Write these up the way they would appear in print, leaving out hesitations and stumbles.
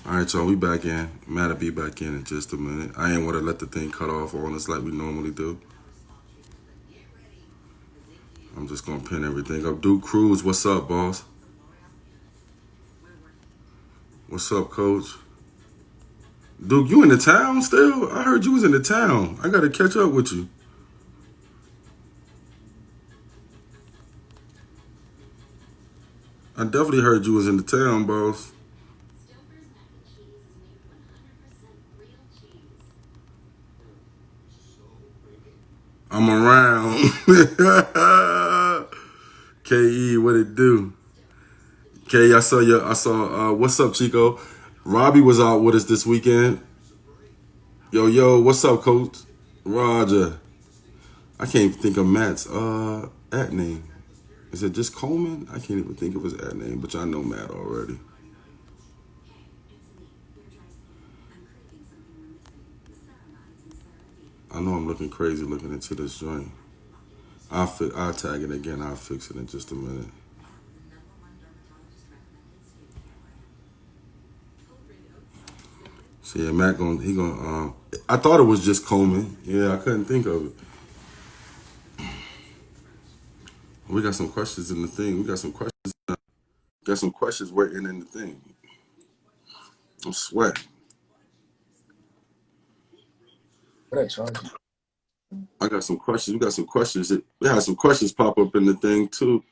All right, y'all, we back in. Matter be back in just a minute. I ain't want to let the thing cut off on us like we normally do. I'm just gonna pin everything up. Duke Cruz, what's up, boss? What's up, coach? Duke, you in the town still? I heard you was in the town. I gotta catch up with you. I definitely heard you was in the town, boss. I'm around. KE, what it do? K, what's up, Chico? Robbie was out with us this weekend. Yo, what's up, coach? Roger. I can't even think of Matt's at name. Is it just Coleman? I can't even think of his at name, but I know Matt already. I know I'm looking crazy looking into this joint. I'll tag it again. I'll fix it in just a minute. So yeah, Matt I thought it was just Coleman. Yeah, I couldn't think of it. We got some questions in the thing. We got some questions. Got some questions waiting in the thing. I'm sweating. What I charge you? I got some questions. We got some questions. We had some questions pop up in the thing too.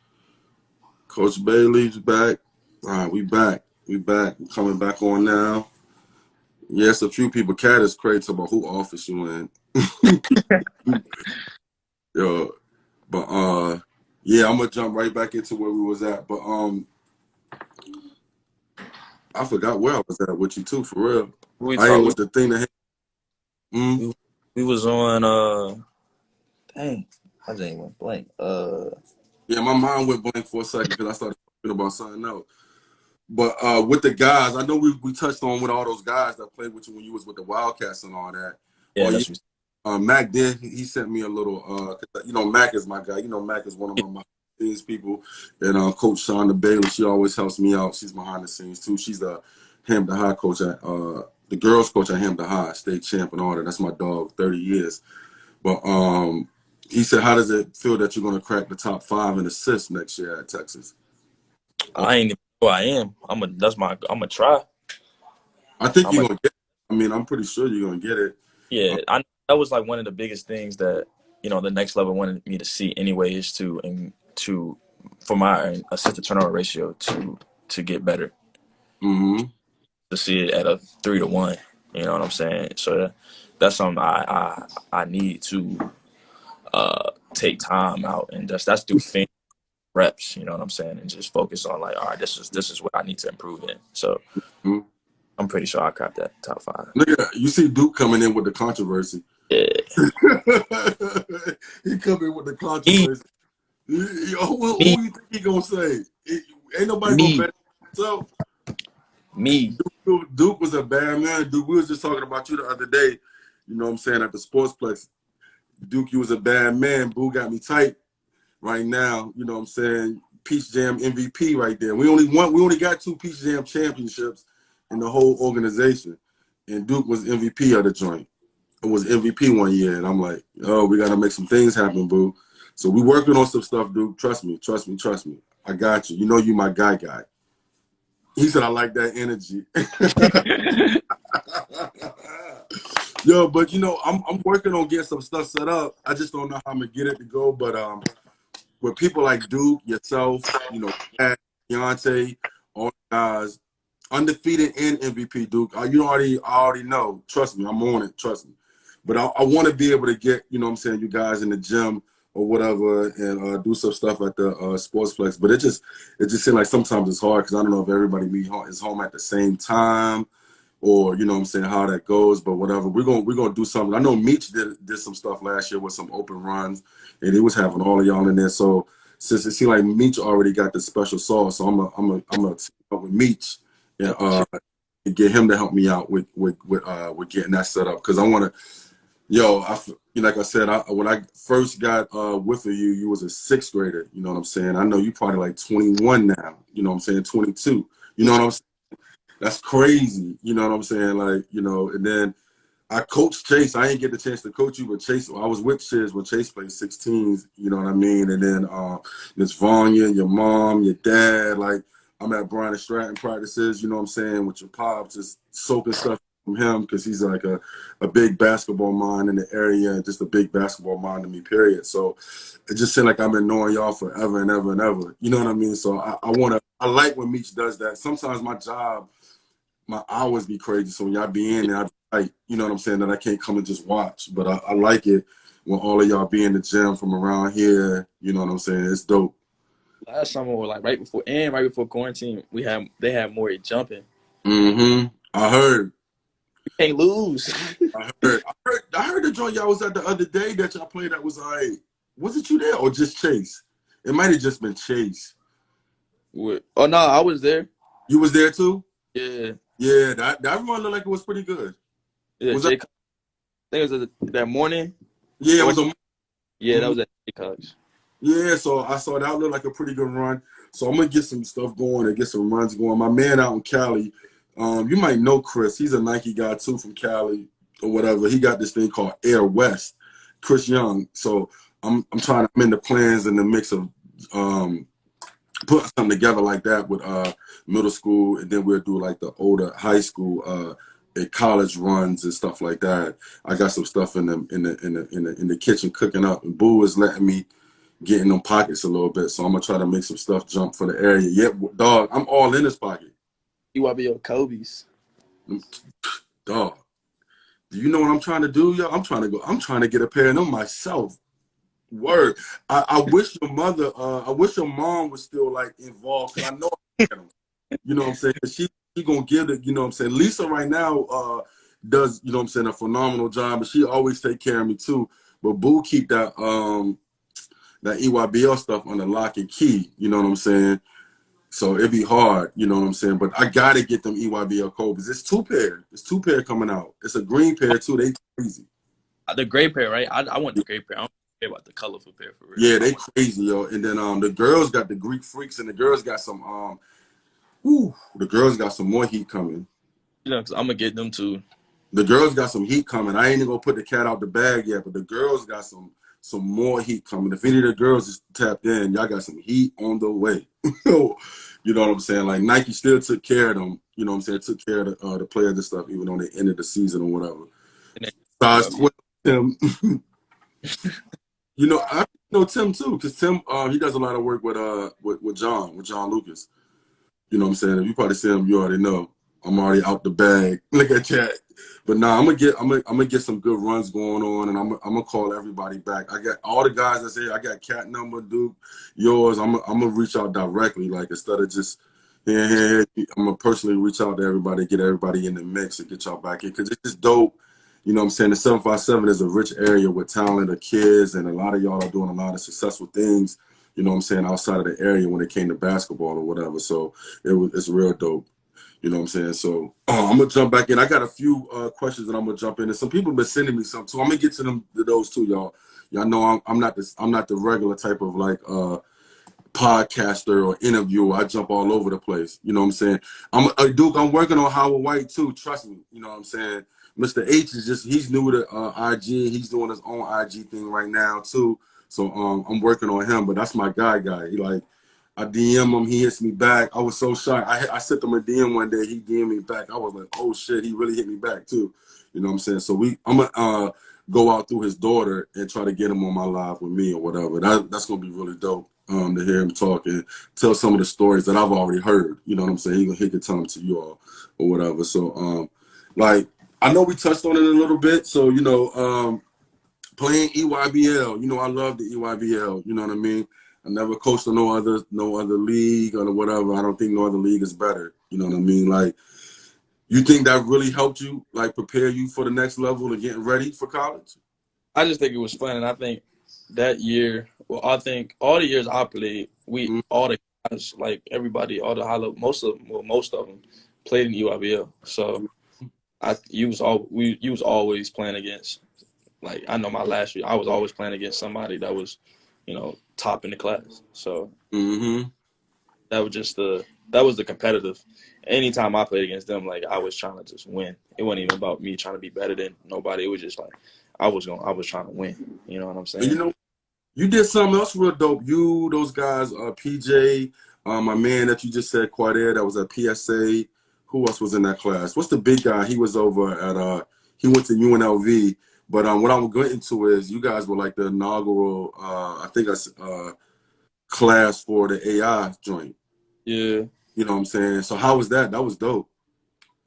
Coach Bailey's back. All right, we back. We back. We coming back on now. Yes, a few people. Cat is crazy about who office you in. Yo, but yeah, I'm gonna jump right back into where we was at. But I forgot where I was at with you too, for real. We I ain't talk. with the thing that. Mm, We was on. Dang, I just went blank. yeah, my mind went blank for a second because I started talking about something else. But with the guys, I know we touched on with all those guys that played with you when you was with the Wildcats and all that. Yeah, Oh yeah, that's what. Mac did. He sent me a little. Mac is my guy. Mac is one of my scenes people. And Coach Shonda Bailey, she always helps me out. She's behind the scenes too. She's the Hampton High coach at the girls coach at Hampton High, state champ and all that. That's my dog, 30 years. But he said, how does it feel that you're going to crack the top 5 in assists next year at Texas? I ain't even know who I am. I'm a try. I think I'm you're a going to get it. I mean, I'm pretty sure you're going to get it. yeah. That was like one of the biggest things that the next level wanted me to see anyway is for my assist to turnover ratio to get better, Mm-hmm. to see it at a 3 to 1. You know what I'm saying? So that's something I need to take time out and that's through film reps, you know what I'm saying, and just focus on like, all right, this is what I need to improve in. So Mm-hmm. I'm pretty sure I cracked that top 5. Look at that. You see Duke coming in with the controversy. Yeah. He come in with the Me, controversy. Who me, you think he gonna say? Ain't nobody gonna me, bet. So me, Duke was a bad man. Duke, we was just talking about you the other day. You know what I'm saying, at the sportsplex. Duke, you was a bad man. Boo got me tight right now. You know what I'm saying? Peach Jam MVP right there. We only got 2 Peach Jam championships in the whole organization. And Duke was MVP of the joint. It was MVP one year. And I'm like, oh, we gotta make some things happen, boo. So we working on some stuff, Duke. Trust me. I got you. You know you my guy. He said I like that energy. Yo, but I'm working on getting some stuff set up. I just don't know how I'm gonna get it to go. But with people like Duke, yourself, Pat, Deontay, all the guys, undefeated and MVP, Duke. I already know. Trust me, I'm on it. Trust me. But I want to be able to get, what I'm saying, you guys in the gym or whatever, and do some stuff at the sportsplex. But it just seems like sometimes it's hard because I don't know if everybody is home at the same time, or what I'm saying, how that goes. But whatever, we're gonna do something. I know Meech did some stuff last year with some open runs, and he was having all of y'all in there. So since it seemed like Meech already got the special sauce, so I'm a team up with Meech, and get him to help me out with getting that set up, because I want to. Yo, like I said, when I first got with you was a 6th grader. You know what I'm saying? I know you probably like 21 now. You know what I'm saying? 22. You know what I'm saying? That's crazy. You know what I'm saying? Like, you know, and then I coached Chase. I didn't get the chance to coach you, but Chase, I was with Chase when Chase played 16s, you know what I mean? And then Miss Vanya, your mom, your dad, like I'm at Brian and Stratton practices, you know what I'm saying, with your pops, just soaking stuff from him because he's like a big basketball mind in the area and just a big basketball mind to me, period. So it just seemed like I've been knowing y'all forever and ever and ever. You know what I mean? So I like when Meech does that. Sometimes my hours be crazy. So when y'all be in there, I be like, you know what I'm saying, that I can't come and just watch. But I like it when all of y'all be in the gym from around here. You know what I'm saying? It's dope. Last summer, or like right before quarantine, they had more jumping. Mm-hmm. I heard. You can't lose. I heard the joint y'all was at the other day that y'all played that was like, was it you there or just Chase? It might have just been Chase. Oh no, I was there. You was there too? Yeah, Yeah, that run looked like it was pretty good. yeah. Was that? Jay, I think it was that morning. Yeah, it Or was a. yeah, that Mhm. was at Jaycox. Yeah, so I saw that look like a pretty good run. So I'm gonna get some stuff going and get some runs going. My man out in Cali, you might know Chris. He's a Nike guy too from Cali or whatever. He got this thing called Air West, Chris Young. So I'm in the plans in the mix of putting something together like that with middle school, and then we'll do like the older high school and college runs and stuff like that. I got some stuff in the kitchen cooking up, and Boo is letting me get in them pockets a little bit. So I'm gonna try to make some stuff jump for the area. Yep, dog, I'm all in this pocket. You want to be your Kobe's? Dog, do you know what I'm trying to do, yo? I'm trying to get a pair of them myself. Word. I wish your mother, I wish your mom was still like involved because I know I can get 'em. You know what I'm saying? She gonna give it, you know what I'm saying? Lisa right now does, you know what I'm saying, a phenomenal job, but she always take care of me too. But Boo keep that EYBL stuff on the lock and key, you know what I'm saying? So it'd be hard, you know what I'm saying? But I gotta get them EYBL Kobe's. It's two pair. It's two pair coming out. It's a green pair too. They crazy. The gray pair, right? I want the gray pair. I don't care about the colorful pair for real. Yeah, they crazy, yo. And then the girls got the Greek freaks, and the girls got some the girls got some more heat coming. You know, because I'm gonna get them too. The girls got some heat coming. I ain't even gonna put the cat out the bag yet, but the girls got some more heat coming. If any of the girls is tapped in, y'all got some heat on the way. You know what I'm saying? Like Nike still took care of them. You know what I'm saying? Took care of the players and stuff, even though they ended the season or whatever. And then, Size 12, Tim. I know Tim too, because Tim he does a lot of work with John Lucas. You know what I'm saying? If you probably see him, you already know. I'm already out the bag. Look at that. But nah, I'm gonna get some good runs going on, and I'm gonna call everybody back. I got all the guys that say I got cat number, Duke, yours. I'm gonna reach out directly, like instead of just here. I'm gonna personally reach out to everybody, get everybody in the mix, and get y'all back in because it's just dope. You know what I'm saying? The 757 is a rich area with talented kids, and a lot of y'all are doing a lot of successful things. You know what I'm saying, outside of the area when it came to basketball or whatever. So it's real dope. You know what I'm saying? So I'm gonna jump back in. I got a few questions that I'm gonna jump in, and some people have been sending me some too. I'm gonna get to those too, y'all. Y'all know I'm not the regular type of like podcaster or interviewer. I jump all over the place. You know what I'm saying? Duke. I'm working on Howard White too. Trust me. You know what I'm saying? Mr. H is he's new to IG. He's doing his own IG thing right now too. So I'm working on him, but that's my guy. He like. I DM him, he hits me back. I was so shocked. I sent him a DM one day, he DM me back. I was like, oh shit, he really hit me back too. You know what I'm saying? So I'm gonna go out through his daughter and try to get him on my live with me or whatever. That's gonna be really dope to hear him talk and tell some of the stories that I've already heard. You know what I'm saying? He can tell them to you all or whatever. So like I know we touched on it a little bit. So playing EYBL, I love the EYBL. You know what I mean? I never coached in no other league or whatever. I don't think no other league is better. You know what I mean? Like, you think that really helped you, like, prepare you for the next level of getting ready for college? I just think it was fun, and I think that year. Well, I think all the years I played, all the guys, like everybody, all the high level, most of them played in UIBL. So you was always playing against. Like I know my last year, I was always playing against somebody that was, top in the class. So Mm-hmm. that was just that was the competitive. Anytime I played against them, like I was trying to just win. It wasn't even about me trying to be better than nobody. It was just like I was trying to win. You know what I'm And saying? you did something else real dope. You, those guys, PJ, my man that you just said, Quader, that was at PSA. Who else was in that class? What's the big guy? He was over at he went to UNLV. But what I'm going into is you guys were like the inaugural, I think that's class for the AI joint. Yeah, You know what I'm saying? So how was that? That was dope.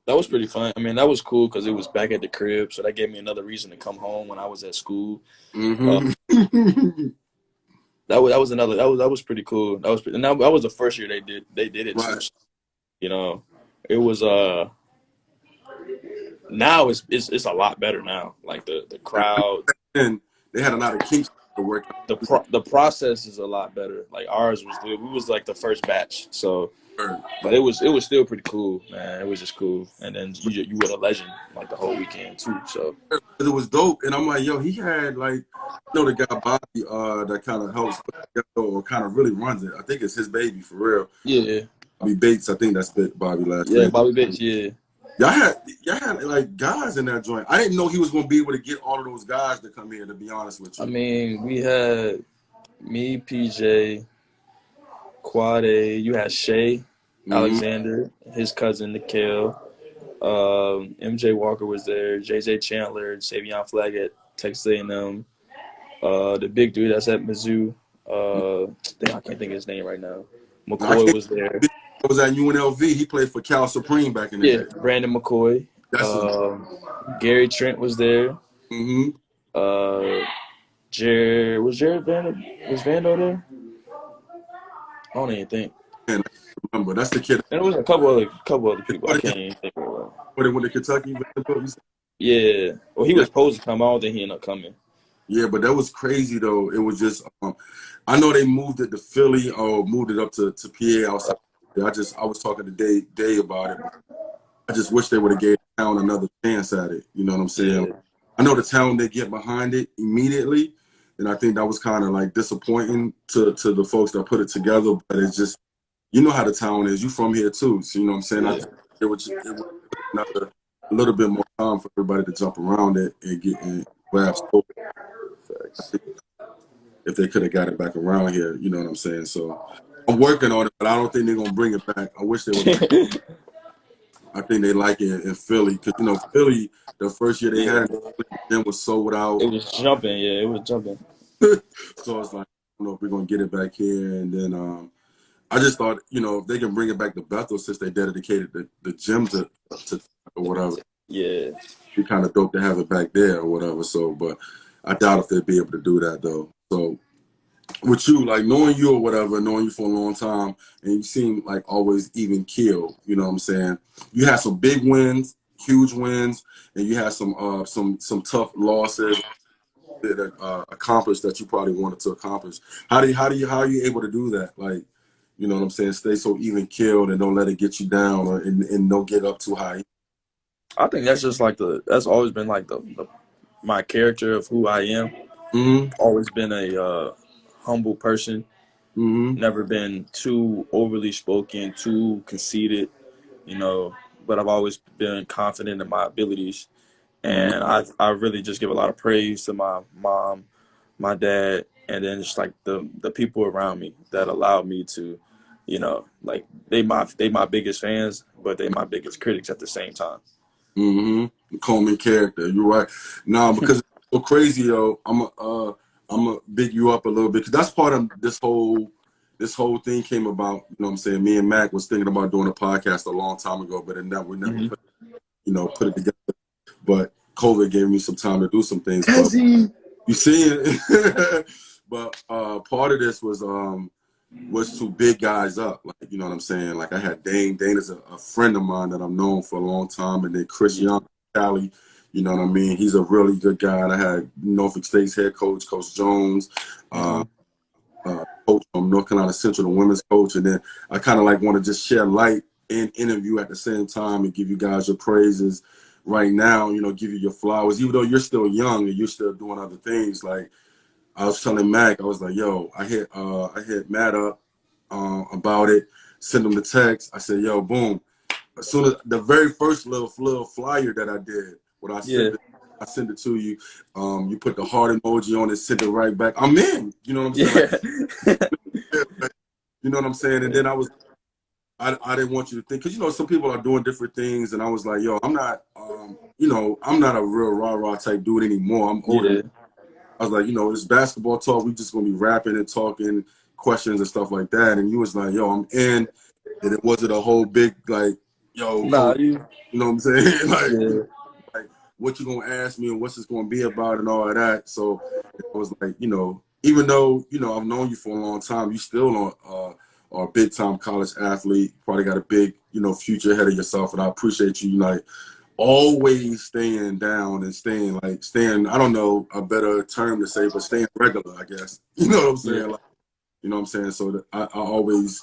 that was pretty fun. I mean, that was cool because it was back at the crib, so that gave me another reason to come home when I was at school. Uh, Mm-hmm. that was pretty cool. And that was the first year they did it too. Right. So, you know, it was now it's a lot better now. Like the crowd, And they had a lot of kinks to work the process is a lot better. Like ours was we was like the first batch, so out. but it was still pretty cool, man. It was just cool, and then you were a legend like the whole weekend too. So It was dope. And I'm like, yo, he had like, the guy Bobby that kind of helps put it together or kind of really runs it. I think it's his baby for real. yeah, Bobby Bates, I think that's Bobby last yeah, name. Bobby Bates, yeah. Y'all had like guys in that joint. I didn't know he was gonna be able to get all of those guys to come here, to be honest with I you. mean, we had me, PJ, Quad A. You had Shay Mm-hmm. Alexander, his cousin Nikhil. MJ Walker was there. JJ Chandler, Savion Flagg at Texas A&M. The big dude that's at Mizzou. I can't think of his name right now. I McCoy can't was there. I was at UNLV. He played for Cal Supreme back in the Yeah, day. Brandon McCoy. That's his. Gary Trent was there. Mm-hmm. Uh, Jared Vando there? I don't even think. And I remember that's the kid And there was a couple other people. I can't even think of it. that went to Kentucky. Yeah. Well, he Yeah, was supposed to come. I don't think he ended up coming. yeah, but that was crazy though. It was just, I know they moved it to Philly or moved it up to PA outside. I was talking to Day about it. I just wish they would have gave the town another chance at it. You know what I'm saying? Yeah. I know the town they get behind it immediately, and I think that was kind of like disappointing to the folks that put it together. But it's just, you know how the town is. You from here too, so you know what I'm saying. I Yeah. think it would another a little bit more time for everybody to jump around it and get and grab stuff. I Facts. think if they could have got it back around here, you know what I'm saying. So I'm working on it, but I don't think they're gonna bring it back. I wish they would bring. I think they like it in Philly because Philly, the first year they had Yeah. it, the gym was sold It out. was jumping. Yeah, it was jumping. So it's like, I don't know if we're gonna get it back here. And then I just thought, if they can bring it back to Bethel since they dedicated the gym to or whatever, Yeah. it'd be kind of dope to have it back there or whatever. So, but I doubt if they'd be able to do that though. So with you, like knowing you or whatever, knowing you for a long time, and you seem like always even keel. You know what I'm saying? You had some big wins, huge wins, and you had some tough losses that accomplished that you probably wanted to accomplish. How are you able to do that? Like, you know what I'm saying? Stay so even keeled and don't let it get you down, and don't get up too high. I think that's just like that's always been like my character of who I am. Mm-hmm. Always been a humble person. Mm-hmm. Never been too overly spoken, too conceited, you know. But I've always been confident in my abilities, Mm-hmm. and I really just give a lot of praise to my mom, my dad, and then just like the people around me that allowed me to, like they my biggest fans, but they my biggest critics at the same time. Mm-hmm. Coleman character. You're right. Nah, because it's so crazy, yo. I'm a big you up a little bit because that's part of this whole thing came about. You know what I'm saying? Me and Mac was thinking about doing a podcast a long time ago, but we never Mm-hmm. put it together. But COVID gave me some time to do some things. But Tezzy. you see it. But part of this was to big guys up. Like, you know what I'm saying? Like I had Dane. Dane is a friend of mine that I've known for a long time. And then Chris Yeah. Young, Cali, you know what I mean? He's a really good guy. And I had Norfolk State's head coach, Coach Jones, Mm-hmm. coach from North Carolina Central, the women's coach. And then I kind of like want to just share light and interview at the same time and give you guys your praises right now, give you your flowers, even though you're still young and you're still doing other things. Like, I was telling Mac, I was like, yo, I hit Matt up about it. send them the text. I said, yo, boom. As soon as the very first little flyer that I did, when I sent it to you, you put the heart emoji on it, sent it right back. I'm in. You know what I'm saying? Yeah. You know what I'm saying? And then I didn't want you to think, because, you know, some people are doing different things. And I was like, yo, I'm not, you know, I'm not a real rah-rah type dude anymore. I'm older. Yeah. I was like, you know, it's basketball talk. We just going to be rapping and talking questions and stuff like that. And you was like, yo, I'm in. And it wasn't a whole big, like, yo, Nah, you know what I'm saying? Like, you yeah. know, like, what you going to ask me and what's this going to be about and all of that. So it was like, you know, even though, you know, I've known you for a long time, you still are a big-time college athlete. Probably got a big, you know, future ahead of yourself. And I appreciate you, like, always staying down and staying, I don't know a better term to say, but staying regular, I guess. You know what I'm saying? Yeah. Like, you know what I'm saying? So that I always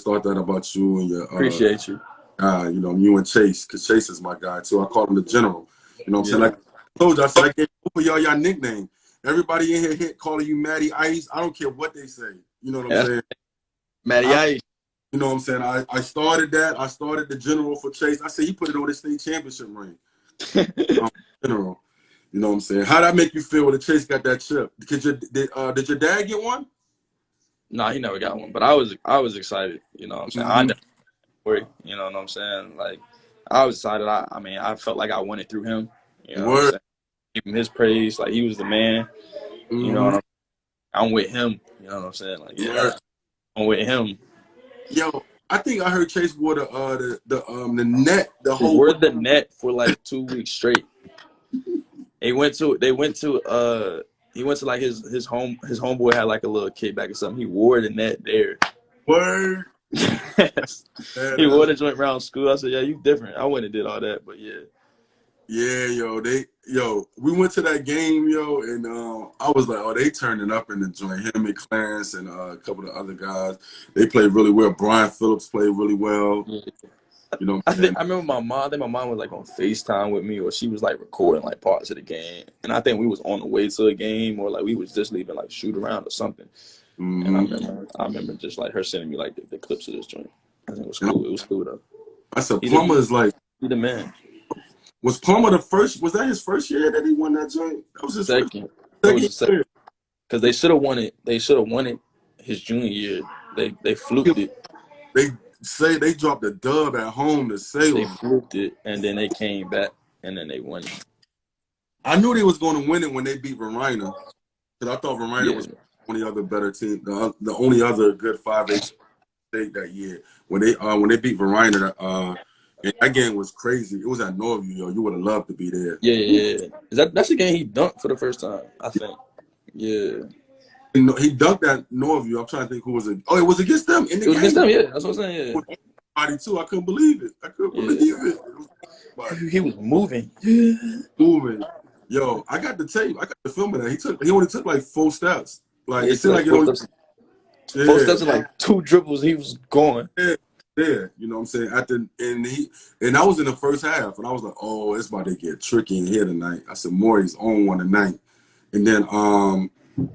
thought that about you and your Appreciate you. you know, you and Chase, because Chase is my guy too. I call him the general. You know what I'm saying? Yeah. Like I told you, I said I gave both of y'all nickname. Everybody in here calling you Matty-Ice. I don't care what they say. You know what I'm saying? Matty-Ice. You know what I'm saying? I started that. I started the general for Chase. I said he put it on his state championship ring. General. You know what I'm saying? How'd that make you feel when the Chase got that chip? Did your dad get one? Nah, he never got one. But I was excited. You know what I'm saying? I never worry. You know what I'm saying? Like, I was excited. I mean, I felt like I won it through him. You know what I'm Word. saying? Give him his praise. Like, he was the man. You know what I'm with him. You know what I'm saying? Like, yeah, I'm with him. Yo, I think I heard Chase wore the net, the He whole wore the net for like 2 weeks straight. He went to like his homeboy had like a little kickback or something. He wore the net there. word. Yes. He wore the joint around school. I said, yeah, you different. I wouldn't have did all that, but yeah. Yeah, we went to that game, yo, and I was like, oh, they turning up in the joint. Him and Clarence and a couple of other guys, they played really well. Brian Phillips played really well. Yeah. You know what I I'm saying? remember my mom. I think my mom was like on FaceTime with me, or she was like recording like parts of the game. And I think we was on the way to a game, or like we was just leaving like shoot around or something. And I remember just like her sending me like the clips of this joint. I think it was cool. It was cool though. I said Plummer is like, He the man. was Plummer the first? Was that his first year that he won that joint? That was his Second. It was second the second. year. Because they should have won it. They should have won it his junior year. They fluked it. They say they dropped a dub at home to They Salem. fluked it, and then they came back, and then they won it. I knew they was going to win it when they beat Verina, because I thought Verina Yeah. was the only other better team, the only other good 5A state that year. When they beat Verina, and that game was crazy. It was at Norview, yo. You would have loved to be there. Yeah. That's the game he dunked for the first time, I think. Yeah. He dunked at Norview. I'm trying to think who was it. Oh, it was against them in the It was game. against them, yeah. That's what I'm saying, yeah. Body too. I couldn't believe it. He was moving. Yeah. Moving. Yo, I got the tape. I got the film of that. He only took like 4 steps. Like Yeah, it seemed like it four only. steps, four steps and like 2 dribbles, he was going. Yeah. You know what I'm saying? And I was in the first half, and I was like, "Oh, it's about to get tricky in here tonight." I said, "Morty's on one tonight," and then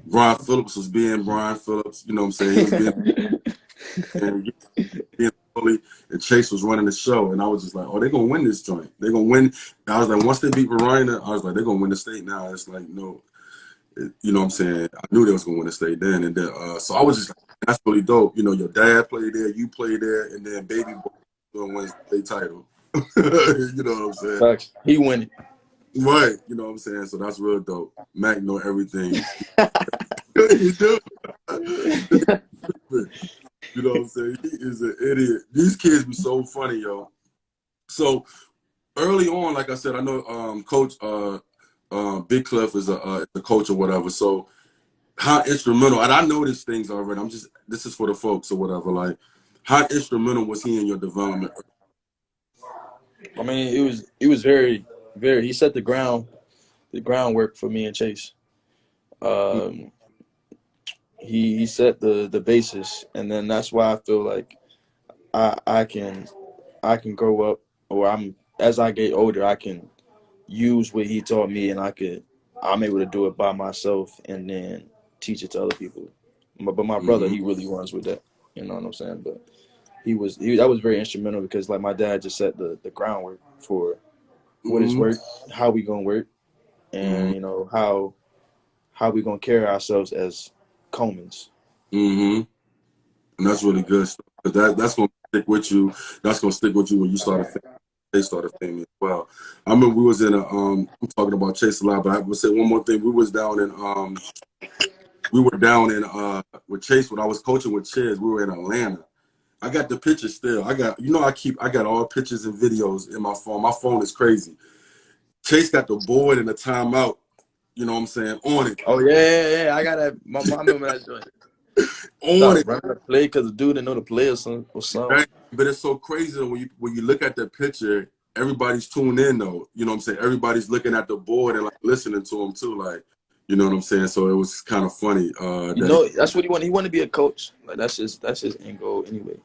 Brian Phillips was being Brian Phillips. You know what I'm saying? He was being bully, and Chase was running the show, and I was just like, "Oh, they're gonna win this joint. They're gonna win." And I was like, once they beat Verina, I was like, "They're gonna win the state now." It's like, no, you know what I'm saying? I knew they was gonna win the state then, and then so I was just like, that's really dope. You know, your dad played there, you played there, and then baby boy gonna win the state title. You know what I'm saying? Facts. He win it. Right. You know what I'm saying? So that's real dope. Mac know everything. He do. You know what I'm saying? He is an idiot. These kids be so funny, yo. So early on, like I said, I know Coach Big Cliff is a coach or whatever. So how instrumental, and I know these things already. This is for the folks or whatever. Like, how instrumental was he in your development? I mean, it was very, very. He set the groundwork for me and Chase. He set the basis, and then that's why I feel like I can grow up, or as I get older, I can use what he taught me, and I'm able to do it by myself, and then teach it to other people. But my brother, he really runs with that. You know what I'm saying? But that was very instrumental because like my dad just set the groundwork for what is Mm-hmm. work, how we gonna work, and Mm-hmm. you know how we gonna carry ourselves as Comans. Mm-hmm. And that's really good stuff. 'Cause that's gonna stick with you. That's gonna stick with you when you start a family. They start a family as well. I remember we was in a I'm talking about Chase a lot, but I would say one more thing. We were down in with Chase when I was coaching with Chiz. We were in Atlanta. I got the pictures still. I got all pictures and videos in my phone. My phone is crazy. Chase got the board and the timeout, you know what I'm saying, on it. Oh yeah. I got that. My mom remember that joint. On Stop it. running the play because the dude didn't know the play or something. Right? But it's so crazy though, when you look at the picture, everybody's tuned in though. You know what I'm saying? Everybody's looking at the board and like listening to him too, like, you know what I'm saying? So it was kind of funny. You know, that's what he wanted. He wanted to be a coach. Like that's his end goal anyway.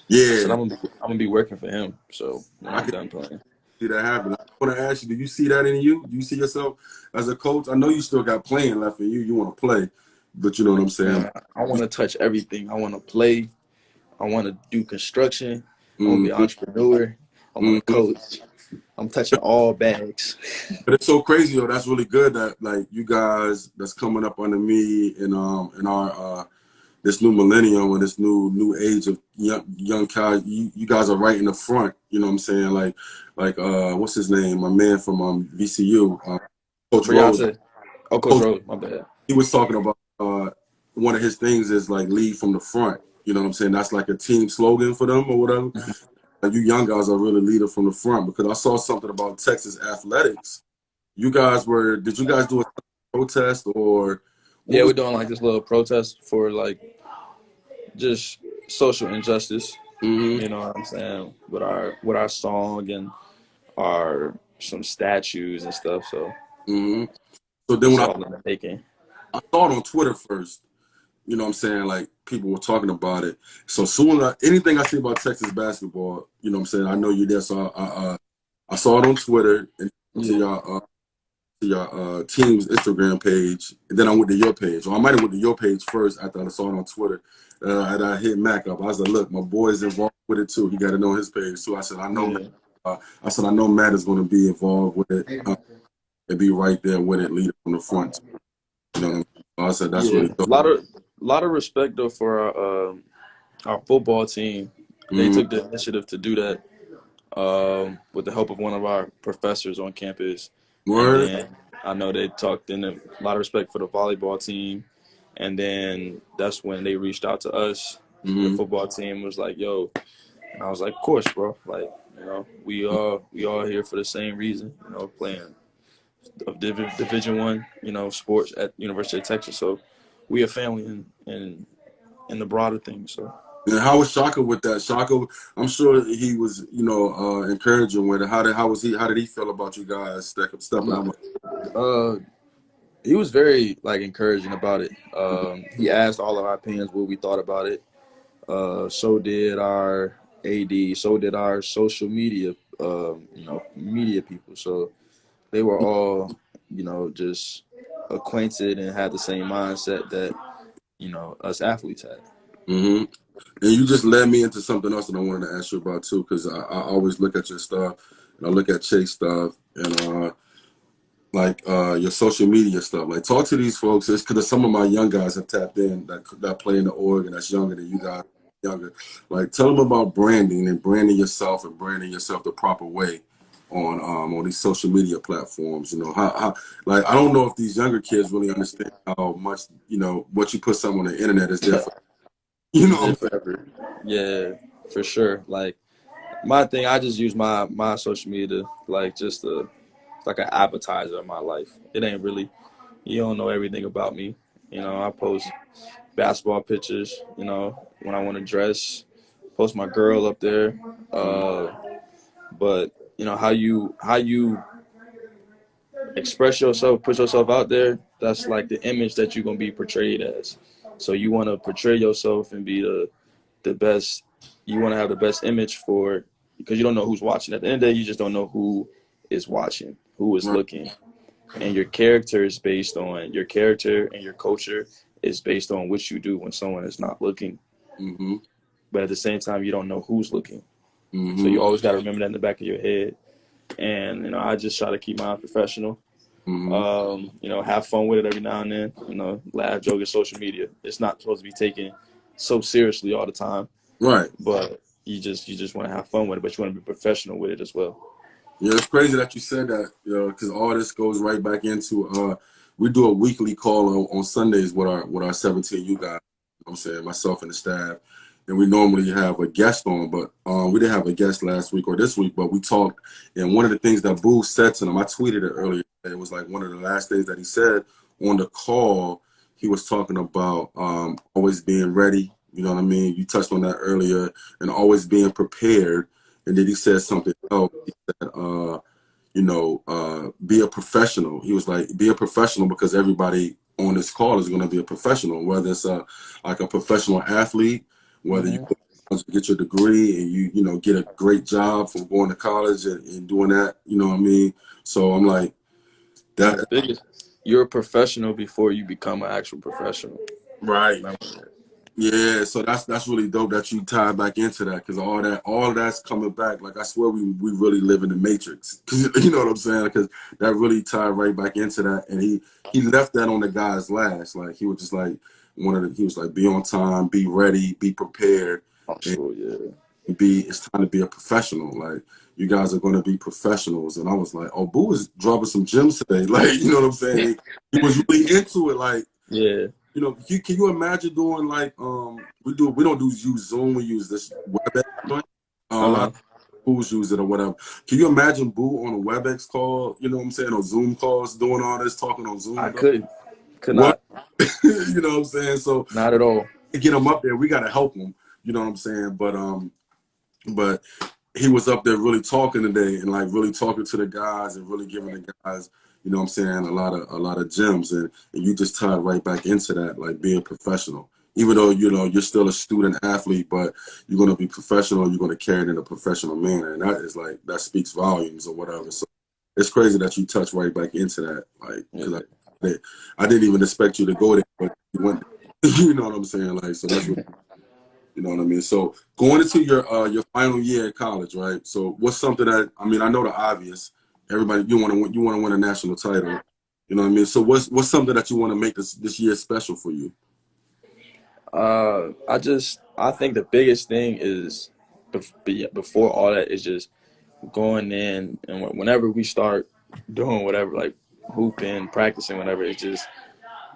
I said Yeah, I'm gonna be working for him. So when I I'm can done playing. see that happen. I want to ask you, do you see that in you? Do you see yourself as a coach? I know you still got playing left in you. You want to play, but you know what I'm saying? Man, I want to touch everything. I want to play. I want to do construction. I want to be an Mm-hmm, entrepreneur. I want to mm-hmm. coach. I'm touching all bags. But it's so crazy, though. That's really good that like you guys that's coming up under me in our this new millennium or this new age of young guys, you guys are right in the front. You know what I'm saying? Like what's his name? My man from VCU, Coach Rose. Brianna. Oh, Coach Coach, Rose. My bad. he was talking about one of his things is like lead from the front. You know what I'm saying? That's like a team slogan for them or whatever. Like you young guys are really leader from the front because I saw something about Texas athletics. Did you guys do a protest or what Yeah, was? we're doing like this little protest for like just social injustice. Mm-hmm, You know what I'm saying? With our song and our some statues and stuff. So mm-hmm. So then it's when all in the making. I saw it on Twitter first, you know what I'm saying? Like people were talking about it. So soon anything I see about Texas basketball, you know what I'm saying? I know you're there. So I saw it on Twitter and Yeah. to your team's Instagram page, and then I went to your page. Or I might have went to your page first after I saw it on Twitter. And I hit Mac up. I was like, look, my boy's involved with it too. He got to know his page too. I said, I know Matt. Yeah. I know Matt is going to be involved with it and be right there with it, leading from the front. You know what I'm saying? So I said, that's Yeah. really dope. A lot of respect though for our football team. They Mm-hmm. took the initiative to do that with the help of one of our professors on campus. And Word. then I know they talked in a lot of respect for the volleyball team. And then that's when they reached out to us. The Mm-hmm. football team was like, "Yo," and I was like, "Of course, bro. Like, we all here for the same reason. Playing of Division One, sports at University of Texas. So we a family in the broader thing. So And how was Shaka with that? Shaka, I'm sure he was, encouraging with it. How did he feel about you guys stepping nah, up? he was very like encouraging about it. He asked all of our opinions, what we thought about it. So did our AD. So did our social media, media people. So they were all, just acquainted and had the same mindset that us athletes had. Mm-hmm. And you just led me into something else that I wanted to ask you about too, because I always look at your stuff and I look at Chase stuff and your social media stuff. Like talk to these folks. It's because some of my young guys have tapped in that play in the org and that's younger than you guys. Younger, like tell them about branding and branding yourself the proper way on these social media platforms. You know how like I don't know if these younger kids really understand how much what you put something on the internet is there for. You Is know, it forever? Yeah, for sure. Like my thing, I just use my social media to like just like an appetizer of my life. It ain't really, you don't know everything about me. I post basketball pictures. When I want to dress, post my girl up there. Uh, but how you express yourself, put yourself out there. That's like the image that you're gonna be portrayed as. So you want to portray yourself and be the best. You want to have the best image for because you don't know who's watching. At the end of the day, you just don't know who is watching, who is right. looking, and your character is based on your character, and your culture is based on what you do when someone is not looking. Hmm. but at the same time, you don't know who's looking. So Mm-hmm. you always got to remember that in the back of your head. And, you know, I just try to keep mine professional. Mm-hmm. You know, have fun with it every now and then. You know, laugh, joke, and social media. It's not supposed to be taken so seriously all the time, Right. but you just want to have fun with it, but you want to be professional with it as well. Yeah, it's crazy that you said that, you know, because all this goes right back into we do a weekly call on Sundays with our 17U guys. You know what I'm saying, myself and the staff, and we normally have a guest on, but we didn't have a guest last week or this week, but we talked, and one of the things that Boo said to them, I tweeted it earlier. It was like one of the last things that he said on the call. He was talking about always being ready. You know what I mean? You touched on that earlier, and always being prepared. And then he said something else. You know, be a professional. He was like, be a professional because everybody on this call is going to be a professional, whether it's like a professional athlete, whether you Mm-hmm. get your degree and you know, get a great job from going to college and doing that, you know what I mean? So I'm like, And that, the biggest, you're a professional before you become an actual professional. right. Remember that. Yeah, so that's really dope that you tie back into that because all that's coming back. Like I swear we really live in the matrix. You know what I'm saying? Because that really tied right back into that, and he left that on the guys last. Like he was just like he was like, be on time, be ready, be prepared, Oh, and sure, yeah. it's time to be a professional. Like you guys are going to be professionals. And I was like, oh, Boo is dropping some gems today. Like you know what I'm saying? He was really into it. Like. Yeah. You know, can you imagine doing like we don't use Zoom, we use this WebEx joint. A lot Uh-huh. of schools use it or whatever. Can you imagine Boo on a WebEx call, you know what I'm saying, or Zoom calls doing all this, talking on I Zoom, bro? couldn't. Could What? not. You know what I'm saying? So Not at all. to get him up there, we gotta help him, you know what I'm saying? But he was up there really talking today and like really talking to the guys and really giving the guys, you know what I'm saying, a lot of gems and you just tied right back into that, like being professional. Even though, you know, you're still a student athlete, but you're gonna be professional, you're gonna carry it in a professional manner. And that is like that speaks volumes or whatever. So it's crazy that you touch right back into that. Like, Yeah. because I didn't even expect you to go there, but you went there. You know what I'm saying? Like, so that's what you know what I mean? So going into your final year at college, right? So what's something that I mean, I know the obvious. Everybody you want to win a national title. You know what I mean? So what's something that you want to make this year special for you? I think the biggest thing is before all that is just going in and whenever we start doing whatever, like hooping, practicing, whatever, it's just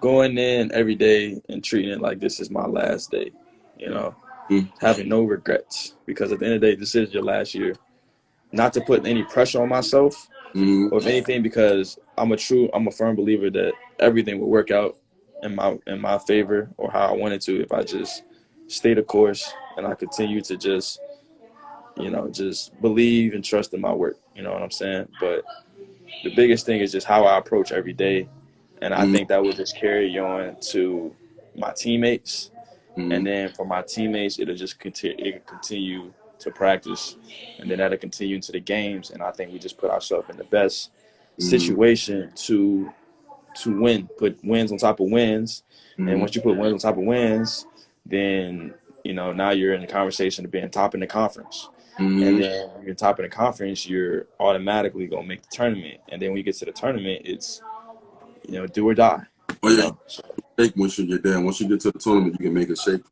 going in every day and treating it like this is my last day, you know, having no regrets because at the end of the day, this is your last year. Not to put any pressure on myself Mm-hmm. or if anything, because I'm a firm believer that everything will work out in my favor or how I want it to if I just stay the course and I continue to just, you know, just believe and trust in my work. You know what I'm saying? But the biggest thing is just how I approach every day. And I Mm-hmm. think that will just carry on to my teammates. Mm-hmm. And then for my teammates, it'll just continue to practice. And then that'll continue into the games. And I think we just put ourselves in the best Mm-hmm. situation to win, put wins on top of wins. And Mm-hmm. once you put wins on top of wins, then, you know, now you're in the conversation of being top in the conference. And Mm-hmm. then when you're top in the conference, you're automatically going to make the tournament. And then when you get to the tournament, it's, you know, do or die, Oh you yeah, know. So, shake once you get there. Once you get to the tournament, you can make a shake.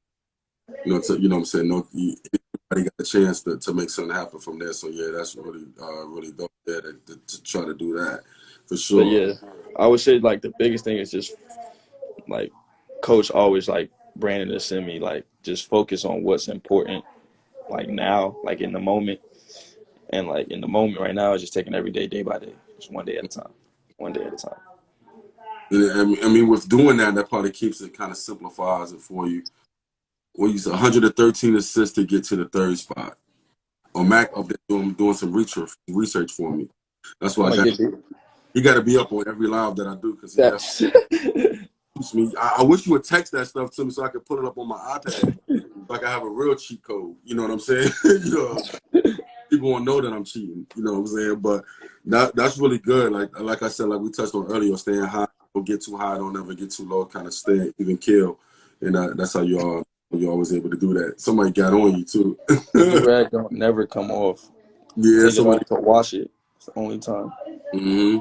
You know what I'm saying? No, everybody got a chance to make something happen from there. So yeah, that's really really dope there to try to do that for but sure. yeah, I would say like the biggest thing is just like coach always like Brandon to send me like just focus on what's important like now, like in the moment. And like in the moment right now, it's just taking every day, day by day, just one day at a time, one day at a time. And I mean, with doing that, that probably keeps it kind of simplifies it for you. Well, you said 113 assists to get to the third spot. Or Mac up there doing some research for me. That's I'm why I gonna got get through. he got to be up on every live that I do because he definitely That's keeps me. I wish you would text that stuff to me so I could put it up on my iPad. So I can have a real cheat code. You know what I'm saying? You know, people won't know that I'm cheating. You know what I'm saying? But that's really good. Like I said, like we touched on earlier, staying high, don't get too high, don't ever get too low, kind of stay even kill, and that's how you are. You're always able to do that. Somebody got on you too. The do-rag don't never come off. Yeah, Take it somebody. off to wash it. It's the only time. Hmm.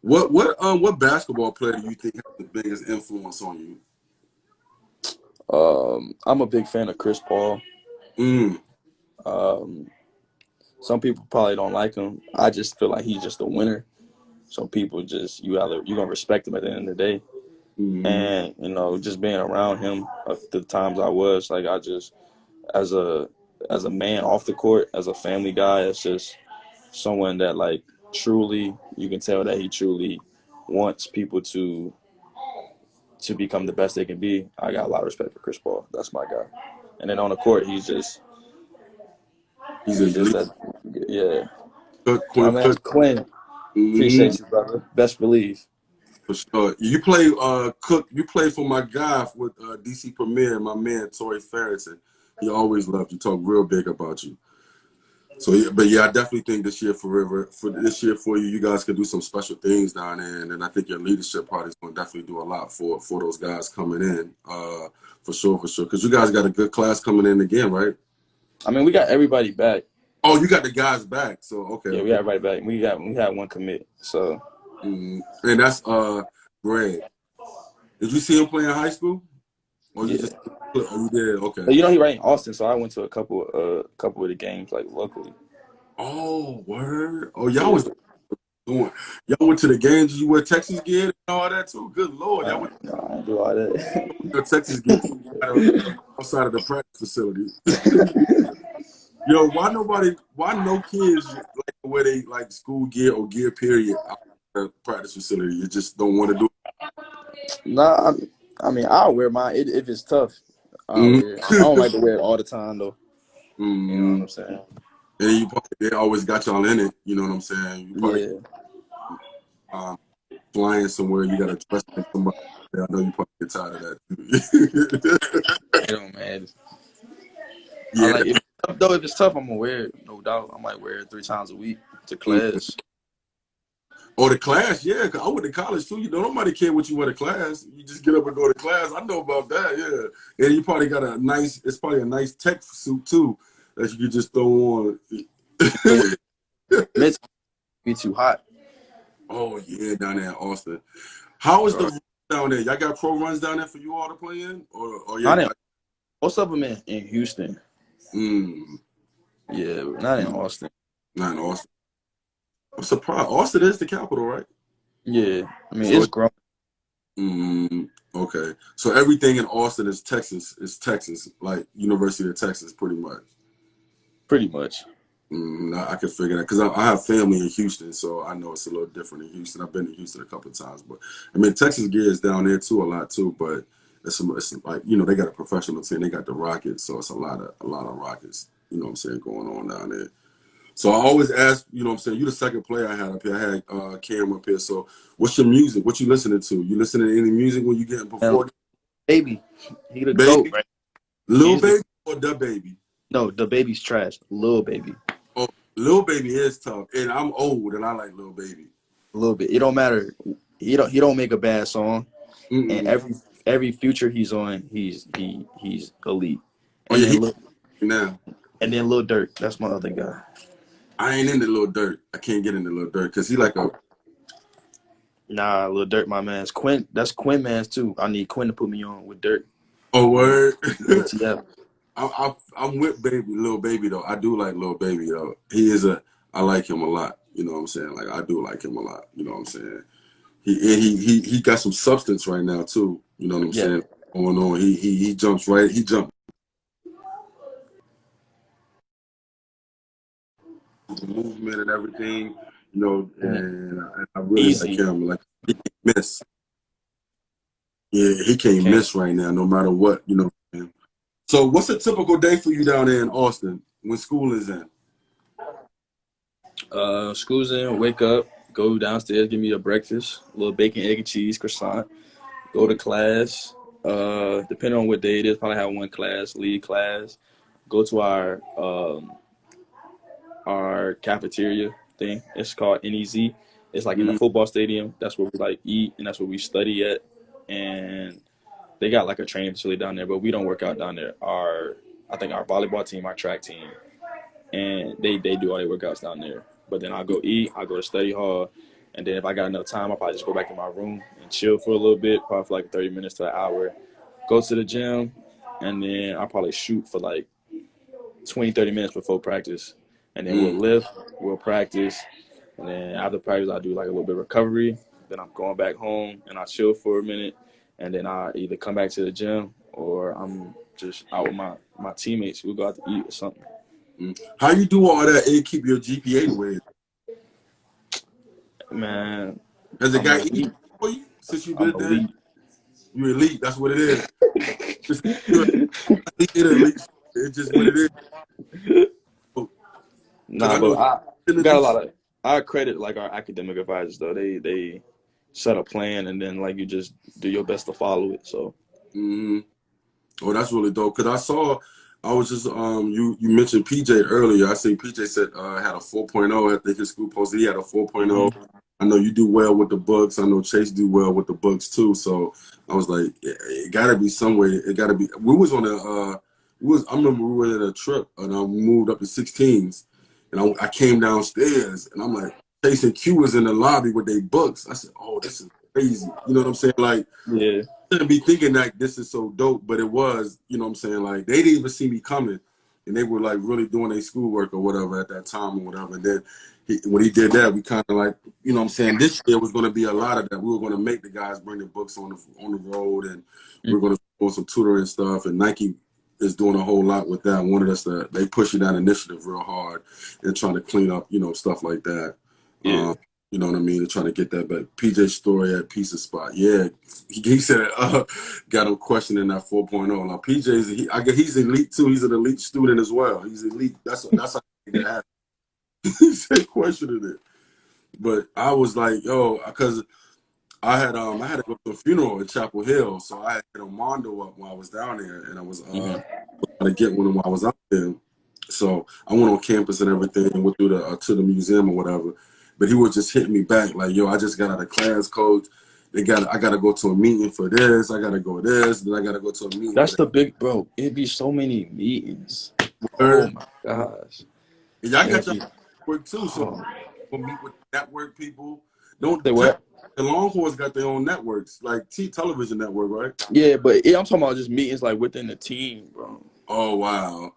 What basketball player do you think has the biggest influence on you? I'm a big fan of Chris Paul. Mm, Um, some people probably don't like him. I just feel like he's just a winner. So people just you're gonna respect him at the end of the day. mm, And just being around him the times I was like, I just as a man off the court, as a family guy, it's just someone that like truly you can tell that he truly wants people to become the best they can be. I got a lot of respect for Chris Paul. That's my guy. And then on the court, he's a he's just elite. that. Yeah, Cook, my Quinn man's Cook. Quinn. Hmm. Appreciate you, brother. Best believe. For sure. You play Cook. You play for my guy with DC Premier, my man Torrey Ferguson. He always loved you. Talk real big about you. So yeah, but yeah, I definitely think this year for you, you guys can do some special things down there, and I think your leadership part is going to definitely do a lot for those guys coming in. For sure, because you guys got a good class coming in again, right? I mean, we got everybody back. Oh, you got the guys back. So okay, Yeah, we okay. got everybody back. We had one commit. So And that's Greg. Did you see him play in high school, or you yeah. just? Oh, you did. Okay. But he right in Austin, so I went to a couple of the games like locally. Oh, word. Oh, y'all Yeah. was doing. Y'all went to the games. You wear Texas gear and all that too. Good lord, y'all went No, I don't do all that. to Texas gear outside of the practice facility. Yo, why no kids like the way they like school gear or gear period out of the practice facility? You just don't want to do Nah, I mean, I'll wear mine if it's tough. I'll it. wear it. I don't like to wear it all the time though. You know what Mm-hmm. I'm saying? And they always got y'all in it. You know what I'm saying? You probably Yeah. um, flying somewhere. You got to dress like somebody. I know you probably get tired of that. It don't matter. I Yeah. like if it's tough though. If it's tough, I'm gonna wear it. No doubt. I might wear it 3 times a week to Mm. class. Or the class, yeah. 'Cause I went to college too. You know, nobody care what you went to class. You just get up and go to class. I know about that, yeah. And you probably got it's probably a nice tech suit too that you could just throw on. The Mid be too hot. Oh yeah, down there in Austin. How is the Bro. run down there? Y'all got pro runs down there for you all to play in, or yeah, Not in most of them in Houston. mm, Yeah, not in Austin. not in Austin. I'm surprised. Austin is the capital, right? Yeah, I mean So it's grown okay. So everything in Austin is Texas. Is Texas like University of Texas, pretty much. pretty much. I can figure that because I have family in Houston, so I know it's a little different in Houston. I've been to Houston a couple of times, but I mean Texas gear is down there too a lot too. But it's like they got a professional team, they got the Rockets, so it's a lot of Rockets. You know what I'm saying going on down there. So I always ask, you know what I'm saying. You're the second player I had up here. I had Cam up here. So what's your music? What you listening to? You listening to any music when you getting And before baby, he the goat, baby, right? Lil He's the Baby or the baby? no, the baby's trash. Lil baby. Oh, Lil Baby is tough, and I'm old and I like Lil Baby. A little bit. It don't matter. He don't make a bad song. And Mm-mm. every future he's on, he's elite. Oh And yeah, then he look now. and then Lil Durk, that's my other guy. I ain't into Lil Dirt. I can't get into Lil Dirt because he like a. Nah, Lil Durk, my man's Quinn. That's Quinn man's too. I need Quinn to put me on with Durk. Oh word. ATF. I'm with Baby, Lil Baby though. I do like Lil Baby though. He is a. I like him a lot. You know what I'm saying? Like I do like him a lot. You know what I'm saying? He got some substance right now too. You know what I'm Yeah. saying? Going on. He jumps right. He jumped the movement and everything. Mhm. And I really like Easy. him. Like he can't miss. Yeah, he can't Can't. miss right now, no matter what. You know. What I'm saying? So, what's a typical day for you down there in Austin when school is in? School's in, wake up, go downstairs, give me a breakfast, a little bacon, egg and cheese, croissant, go to class. Depending on what day it is, probably have one class, lead class, go to our cafeteria thing. It's called NEZ. It's like in the Mm, football stadium. That's where we like eat and that's where we study at. And they got like a training facility down there, but we don't work out down there. I think our volleyball team, our track team, and they do all their workouts down there. But then I go eat, I go to study hall, and then if I got enough time, I'll probably just go back in my room and chill for a little bit, probably for like 30 minutes to an hour. Go to the gym, and then I'll probably shoot for like 20, 30 minutes before practice. And then we'll lift, we'll practice, and then after practice, I'll do like a little bit of recovery. Then I'm going back home, and I chill for a minute, and then I either come back to the gym or I'm just out with my teammates. We'll go out to eat or something. How you do all that and keep your GPA the way it is? Man, Has it I'm got easy elite. for you since you I'm did that? elite. You elite. That's what it is. You're elite. It's just what it is. Because Nah, I but know I an got a elite. lot of. I credit like our academic advisors though. They set a plan and then like you just do your best to follow it. So. Mm-hmm. Oh, that's really dope. Because I was just you mentioned PJ earlier. I seen PJ said had a 4.0. I think his school posted he had a 4.0. I know you do well with the books. I know Chase do well with the books too. So I was like, it gotta be some way. It gotta be. We was on a I remember we were at a trip and I moved up to 16s and I came downstairs and I'm like, Chase and Q was in the lobby with their books. I said, oh, this is crazy. You know what I'm saying? Like, Yeah. shouldn't be thinking like this is so dope, but it was, you know what I'm saying? Like they didn't even see me coming and they were like really doing their schoolwork or whatever at that time or whatever. And then when he did that, we kind of like, you know what I'm saying? This year was going to be a lot of that. We were going to make the guys bring their books on the road and we are going to do some tutoring stuff. And Nike is doing a whole lot with that. Wanted us to, they pushing that initiative real hard and trying to clean up, you know, stuff like that. Yeah. You know what I mean? They're trying to get that back. PJ's story at Pizza Spot. Yeah, he said got him questioning that 4.0. Now PJ's I guess he's elite too. He's an elite student as well. He's elite. That's how it happened. He said questioning it. But I was like, yo, because I had to go to a funeral in Chapel Hill, so I had a Mondo up when I was down there, and I was trying to get one while I was out there. So I went on campus and everything, and went through to the museum or whatever. But he was just hitting me back like, "Yo, I just got out of class, coach. I got to go to a meeting for this. I got to go this. Then I got to go to a meeting." That's the big bro. It'd be so many meetings. Oh And my gosh. y'all got It'd your be, network too, so oh. we'll meet with network people. Don't Say what? the Longhorns got their own networks, like television network, right? Yeah, but I'm talking about just meetings like within the team, bro. Oh wow.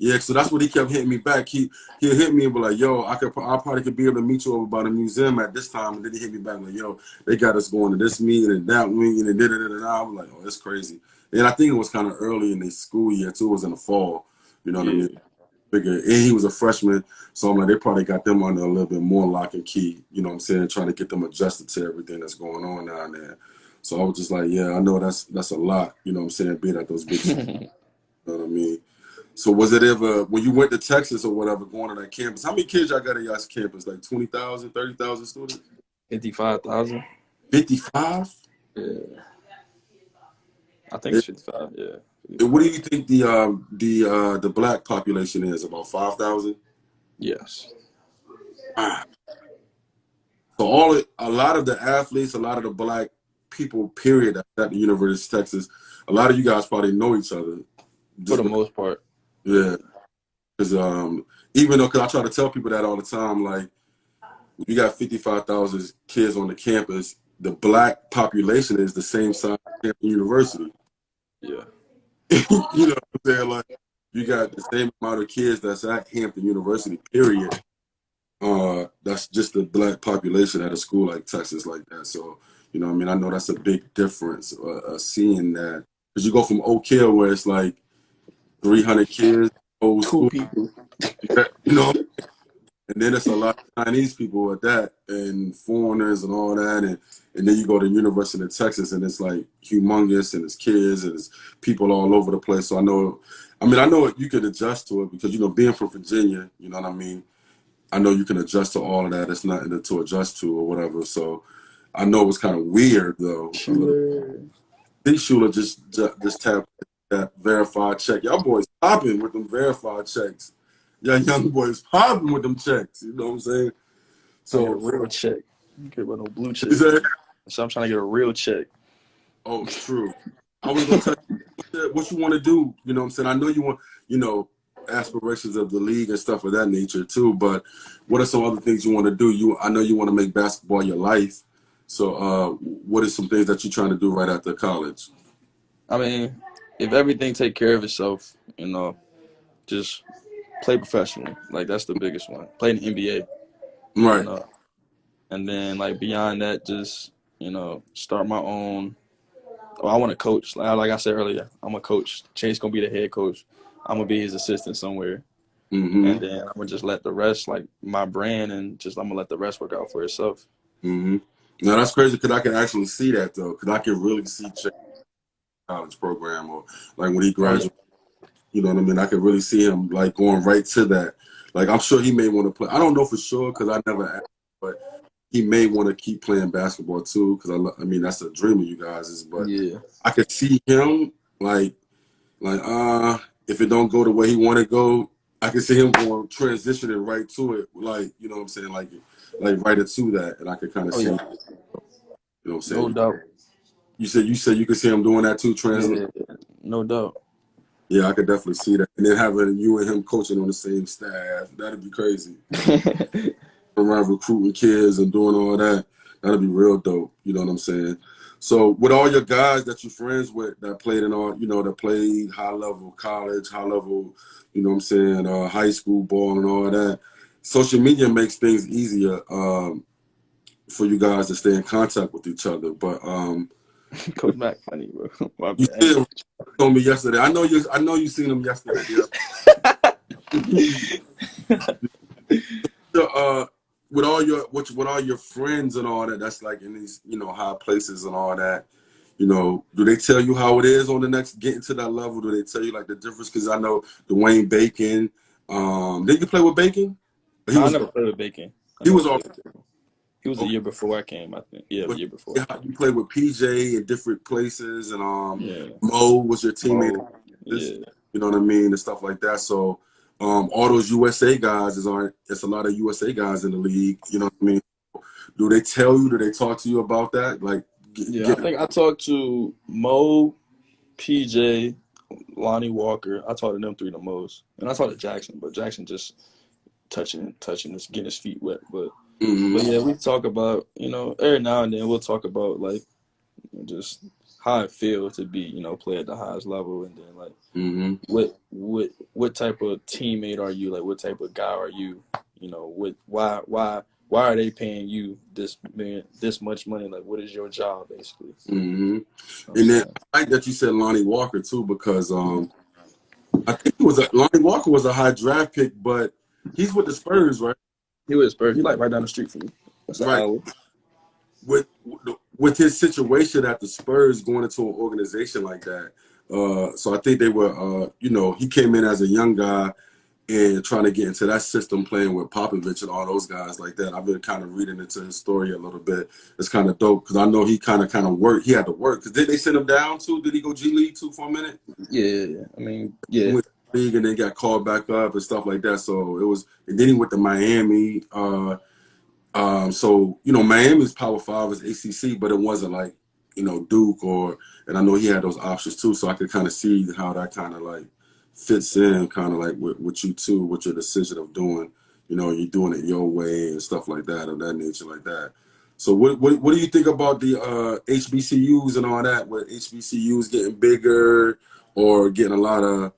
Yeah, so that's what he kept hitting me back. He'll hit me and be like, "Yo, I probably could be able to meet you over by the museum at this time." And then he hit me back like, "Yo, they got us going to this meeting and that meeting and da. I was like, "Oh, that's crazy." And I think it was kind of early in the school year too. It was in the fall. You know what I Yeah. mean? And he was a freshman, so I'm like, they probably got them under a little bit more lock and key. You know what I'm saying? Trying to get them adjusted to everything that's going on down there. So I was just like, yeah, I know that's a lot. You know what I'm saying? Being at those big schools. You know what I mean? So was it ever, when you went to Texas or whatever, going to that campus, how many kids y'all got at y'all's campus? Like 20,000, 30,000 students? 55,000? 55? Yeah. I think it's 55, yeah. And what 55. do you think the black population is? About 5,000? Yes. Ah. So a lot of the athletes, a lot of the black people, period, at the University of Texas, a lot of you guys probably know each other. For Just the because, most part. yeah. Because even though, because I try to tell people that all the time, like, you got 55,000 kids on the campus. The black population is the same size as Hampton University. Yeah. You know what I'm saying? Like, you got the same amount of kids that's at Hampton University, period. That's just the black population at a school like Texas like that. So, you know what I mean? I know that's a big difference, seeing that. Because you go from Oak Hill where it's like 300 kids, old Two school, people. you know, and then it's a lot of Chinese people at that and foreigners and all that. And then you go to University of Texas and it's like humongous and it's kids and it's people all over the place. So I know you can adjust to it because, you know, being from Virginia, you know what I mean? I know you can adjust to all of that. It's nothing to adjust to or whatever. So I know it was kind of weird though. A little. Sure. Big Shula just tapped that verified check. Y'all boys popping with them verified checks. Y'all young boys popping with them checks. You know what I'm saying? I get a So real check. I don't care about no blue check. is that? So I'm trying to get a real check. Oh, true. I was gonna tell you what you want to do. You know what I'm saying? I know you want, aspirations of the league and stuff of that nature too. But what are some other things you want to do? I know you want to make basketball your life. So, what are some things that you're trying to do right after college? I mean, if everything take care of itself, just play professionally. Like that's the biggest one. Play in the NBA, Right. you know. And then like beyond that, just start my own. Oh, I want to coach. Like I said earlier, I'm a coach. Chase gonna be the head coach. I'm gonna be his assistant somewhere, Mm-hmm. and then I'm gonna just let the rest, like my brand, and just I'm gonna let the rest work out for itself. Mm-hmm. Now that's crazy because I can actually see that though, because I can really see Chase college program or like when he Oh yeah, graduates. You know what I mean? I can really see him like going right to that. Like I'm sure he may want to play. I don't know for sure because I never asked, but he may want to keep playing basketball too. Because I mean that's a dream of you guys. But yeah. I could see him like if it don't go the way he want to go, I can see him going transitioning right to it. Like you know what I'm saying? Like right into that, and I could kind of Oh see. yeah, You know what I'm no saying? doubt. You said you could see him doing that too. Yeah, no doubt. Yeah, I could definitely see that. And then having you and him coaching on the same staff, that'd be crazy. Around recruiting kids and doing all that, that'd be real dope. You know what I'm saying? So with all your guys that you're friends with that played in all, that played high level college, high level, you know what I'm saying, high school ball and all that, social media makes things easier for you guys to stay in contact with each other. But Coach Mac, funny bro. My you bad. still told me yesterday. I know you seen him yesterday. So, with all your friends and all that, that's like in these high places and all that. Do they tell you how it is on the next getting to that level? Do they tell you like the difference? Because I know Dwayne Bacon. Did you play with Bacon? He No, I was never played with Bacon. I he never was played all with Bacon. He was the okay. year before I came, I think. Yeah, the But year before. yeah, you played with PJ in different places, and Yeah. Mo was your teammate. Mo. Yeah. You know what I mean, and stuff like that. So, all those USA guys it's a lot of USA guys in the league. You know what I mean? Do they tell you? Do they talk to you about that? Like, Yeah, I think I talked to Mo, PJ, Lonnie Walker. I talked to them three the most. And I talked to Jackson, but Jackson just touching getting his feet wet. But mm-hmm, yeah, we talk about, every now and then we'll talk about like just how it feels to be, play at the highest level, and then like mm-hmm, what type of teammate are you? Like what type of guy are you? Why are they paying you this much money? Like what is your job basically? You know mm-hmm. what I'm And then saying? I like that you said Lonnie Walker too, because I think Lonnie Walker was a high draft pick, but he's with the Spurs, right? He was Spurs. He like right down the street from me. That's an Right. hour. With with his situation at the Spurs going into an organization like that. So I think they were, he came in as a young guy and trying to get into that system, playing with Popovich and all those guys like that. I've been kind of reading into his story a little bit. It's kind of dope because I know he kind of worked. He had to work because did they send him down too? Did he go G League too for a minute? Yeah. I mean, He yeah. went to the league and then got called back up and stuff like that. So it was, and then he went to Miami. So Miami's Power Five is ACC, but it wasn't like Duke and I know he had those options too. So I could kind of see how that kind of like fits in, kind of like with you too, with your decision of doing, you're doing it your way and stuff like that, of that nature, like that. So what do you think about the HBCUs and all that? With HBCUs getting bigger or getting a lot of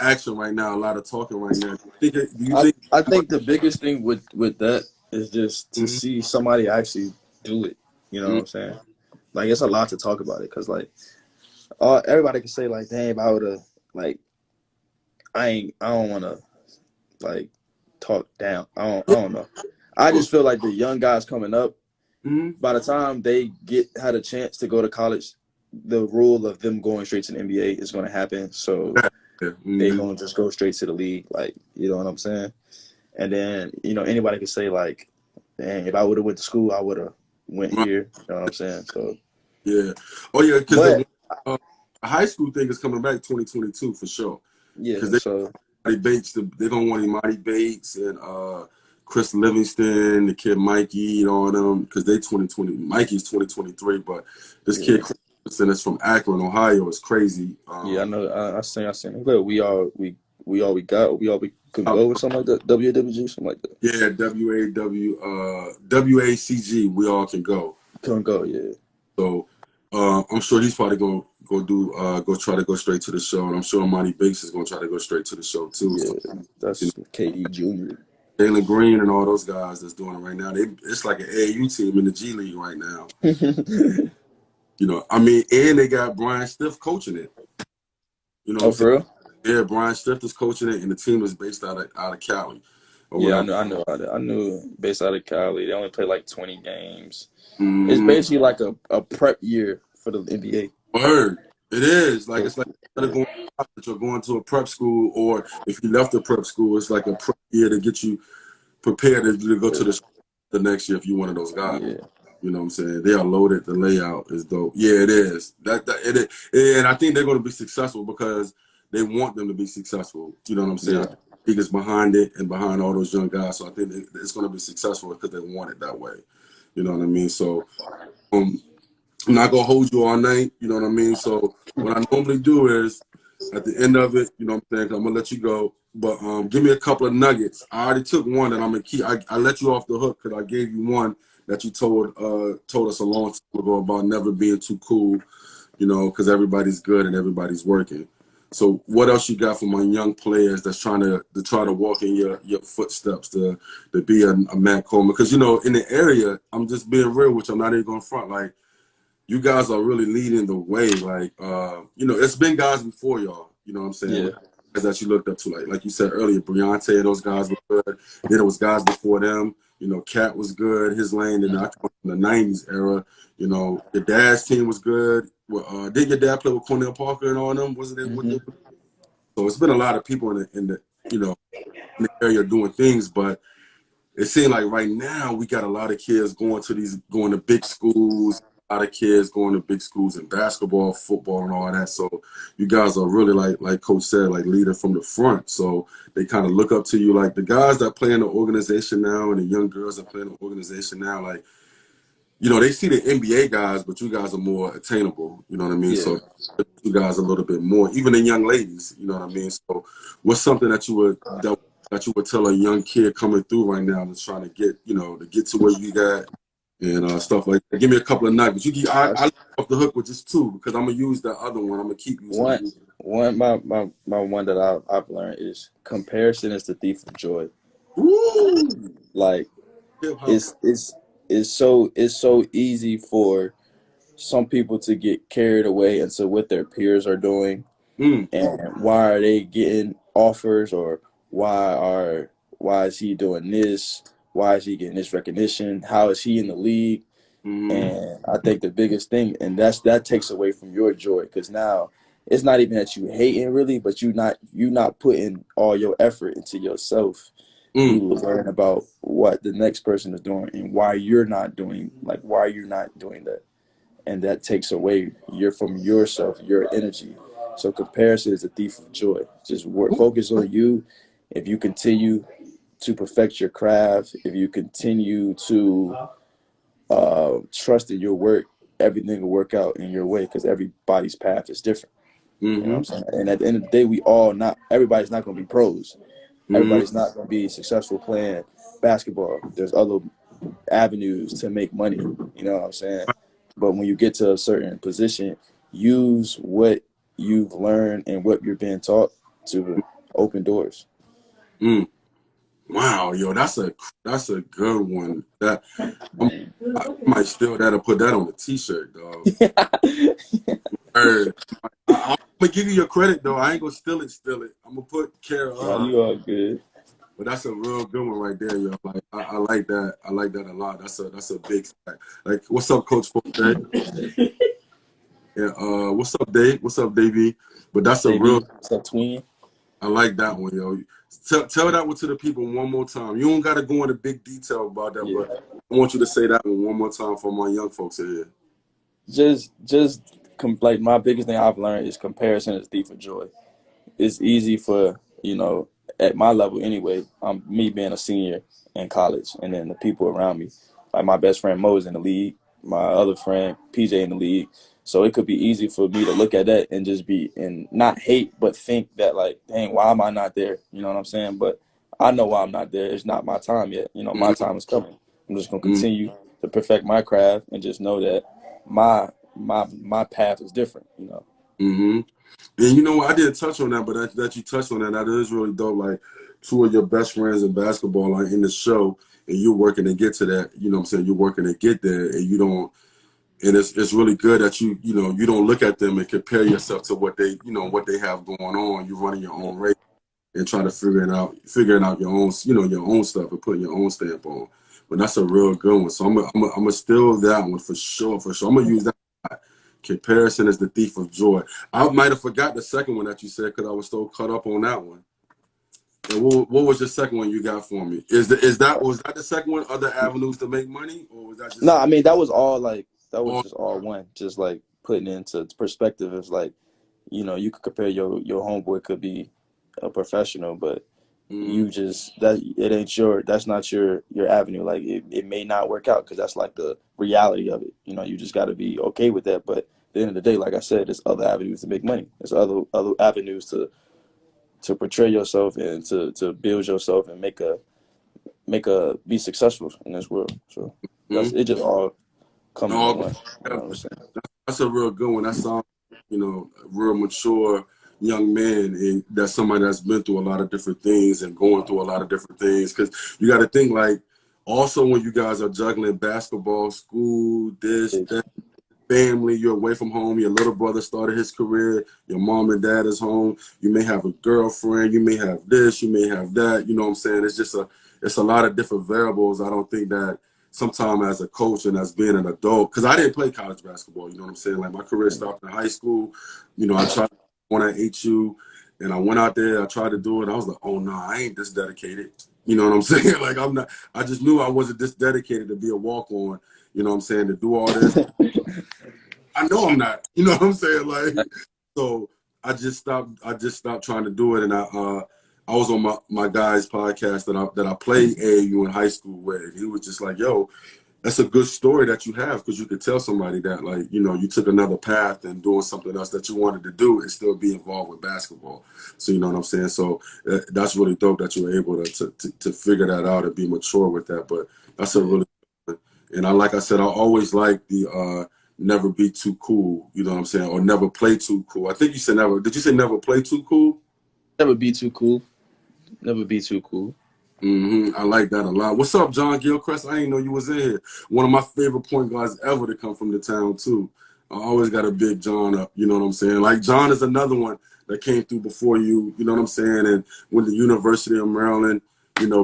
action right now, a lot of talking right now. Do you think? I think the biggest thing with that is just to Mhm, see somebody actually do it. You know what mhm, I'm saying? Like it's a lot to talk about it because like everybody can say like, damn, if I would have like I don't want to like talk down. I don't know. I just feel like the young guys coming up, mhm. by the time they had a chance to go to college, the rule of them going straight to the NBA is going to happen. So Yeah, they mhm. going to just go straight to the league. Like, you know what I'm saying? And then, anybody can say like, dang, if I would have went to school, I would have went Right, here. You know what I'm saying? So, yeah. Oh yeah, because but uh, high school thing is coming back 2022 for sure. Because yeah, so Bates, they're gonna want Imani Bates and Chris Livingston, the kid Mikey, and all them, because they 2020. Mikey's 2023, but this kid Chris Livingston is from Akron, Ohio. It's crazy. Yeah, I know. I seen. Look, we all we got. We all we can go or something like that. WAWG, something like that. Yeah, WACG. We all can go. Can go. Yeah. So I'm sure he's probably gonna go try to go straight to the show, and I'm sure Matty-Ice is gonna try to go straight to the show too. Yeah, So, that's KD Jr. Jalen Green and all those guys that's doing it right now. It's like an AAU team in the G League right now. I mean, and they got Brian Stiff coaching it. You know what I'm for saying? real? Yeah, Brian Stiff is coaching it, and the team is based out of Cali. Yeah, I knew based out of Cali. They only play like 20 games. Mm-hmm. It's basically like a prep year for the NBA. Word. It is. Like it's like instead of going to a prep school, or if you left a prep school, it's like a prep year to get you prepared to go to the next year if you're one of those guys. Yeah. You know what I'm saying? They are loaded. The layout is dope. Yeah, it is. And I think they're going to be successful because they want them to be successful. You know what I'm saying? Yeah. He gets behind it and behind all those young guys. So I think it's going to be successful because they want it that way. You know what I mean? So I'm not going to hold you all night. You know what I mean? So what I normally do is at the end of it, you know what I'm saying? I'm going to let you go. But give me a couple of nuggets. I already took one that I'm going to keep. I let you off the hook because I gave you one that you told us a long time ago about never being too cool, because everybody's good and everybody's working. So what else you got for my young players that's trying to walk in your footsteps to be a Matt Coleman? Because, in the area, I'm just being real with you. I'm not even going to front. Like, you guys are really leading the way. Like, it's been guys before y'all, you know what I'm saying? Yeah. That you looked up to, like you said earlier, Briante and those guys were good. Then it was guys before them. Cat was good. His lane, and I come from the '90s era. Your dad's team was good. Did your dad play with Cornell Parker and all them? Wasn't it? Mm-hmm. So it's been a lot of people in the area doing things, but it seems like right now we got a lot of kids going to big schools. A lot of kids going to big schools in basketball, football, and all that. So you guys are really like Coach said, like leading from the front. So they kind of look up to you, like the guys that play in the organization now, and the young girls that play in the organization now. Like, they see the NBA guys, but you guys are more attainable. You know what I mean? Yeah. So you guys a little bit more, even the young ladies. You know what I mean? So what's something that you would tell a young kid coming through right now that's trying to get to where you got? And stuff like that. Give me a couple of nuggets. I let off the hook with just two because I'm gonna use the other one. I'm gonna keep using my one that I've learned is comparison is the thief of joy. Ooh. Like it's so easy for some people to get carried away into what their peers are doing, and why are they getting offers, or why is he doing this? Why is he getting this recognition? How is he in the league? And I think the biggest thing, and that takes away from your joy, because now it's not even that you hating really, but you not putting all your effort into yourself. You learn about what the next person is doing and why you're not doing that, and that takes away from yourself, your energy. So comparison is a thief of joy. Just focus on you. If you continue to perfect your craft, if you continue to trust in your work, everything will work out in your way, because everybody's path is different. You know what I'm saying? And at the end of the day, everybody's not going to be pros. Everybody's not going to be successful playing basketball. There's other avenues to make money. You know what I'm saying? But when you get to a certain position, use what you've learned and what you're being taught to open doors. Wow, yo, that's a good one. I might steal that and put that on a T-shirt, dog. I'm gonna give you your credit though. I ain't gonna steal it. I'm gonna put care of. You are good. But that's a real good one right there, yo. Like I like that. I like that a lot. That's a big fact. Like, what's up, Coach Pope? Yeah. What's up, Dave? What's up, Davey? But that's a real. What's up, twin? I like that one, yo. Tell that one to the people one more time. You don't got to go into big detail about that, but I want you to say that one more time for my young folks here. Like, my biggest thing I've learned is comparison is thief of joy. It's easy for, at my level anyway, me being a senior in college, and then the people around me, like my best friend Mo is in the league, my other friend PJ in the league. So it could be easy for me to look at that and just be and not hate, but think that like, dang, why am I not there? You know what I'm saying? But I know why I'm not there. It's not my time yet. You know, my Mm-hmm. time is coming. I'm just gonna continue to perfect my craft and just know that my path is different. You know. Mm-hmm. And you know what? I didn't touch on that, but that you touched on that, that is really dope. Like two of your best friends in basketball are in the show, and you're working to get to that. You know what I'm saying? You're working to get there, and you don't. And it's really good that you know you don't look at them and compare yourself to what they what they have going on. You're running your own race and trying to figuring out your own your own stuff and putting your own stamp on. But that's a real good one. So I'm gonna steal that one for sure. For sure, I'm gonna use that. Comparison is the thief of joy. I might have forgot the second one that you said because I was so caught up on that one. And what was your second one you got for me? Was that the second one? Other avenues to make money, or was that No, just I mean that was all like that was all? just all one. Just like putting it into perspective. It's like, you could compare your homeboy could be a professional, but Mm, you just that's not your avenue. Like it may not work out because that's like the reality of it. You just got to be okay with that. But at the end of the day, like I said, there's other avenues to make money. There's other avenues to portray yourself and to build yourself and make a be successful in this world. So mm, it just all comes in all one. You know what I'm saying? That's a real good one. That sounds, a real mature young man, and that's somebody that's been through a lot of different things and going through a lot of different things. Because you got to think like, also when you guys are juggling basketball, school, this, that, family, you're away from home. Your little brother started his career. Your mom and dad is home. You may have a girlfriend. You may have this. You may have that. You know what I'm saying? It's a lot of different variables. I don't think that sometimes as a coach and as being an adult, because I didn't play college basketball. You know what I'm saying? Like my career started in high school. I tried when I HU, and I went out there. I tried to do it. I was like, oh no, I ain't this dedicated. You know what I'm saying? Like I'm not. I just knew I wasn't this dedicated to be a walk on. You know what I'm saying? To do all this. I know I'm not. You know what I'm saying? Like, so I just stopped trying to do it, and I was on my guy's podcast that I played AAU in high school with, and he was just like, "Yo, that's a good story that you have because you could tell somebody that like you took another path and doing something else that you wanted to do and still be involved with basketball." So you know what I'm saying? So that's really dope that you were able to figure that out and be mature with that. But that's a really and like I said, I always like the never be too cool, you know what I'm saying? Or never play too cool. I think you said never. Did you say never play too cool? Never be too cool. Never be too cool. I like that a lot. What's up, John Gilchrist? I didn't know you was in here. One of my favorite point guards ever to come from the town, too. I always got a big John up, you know what I'm saying? Like, John is another one that came through before you know what I'm saying? And went to University of Maryland,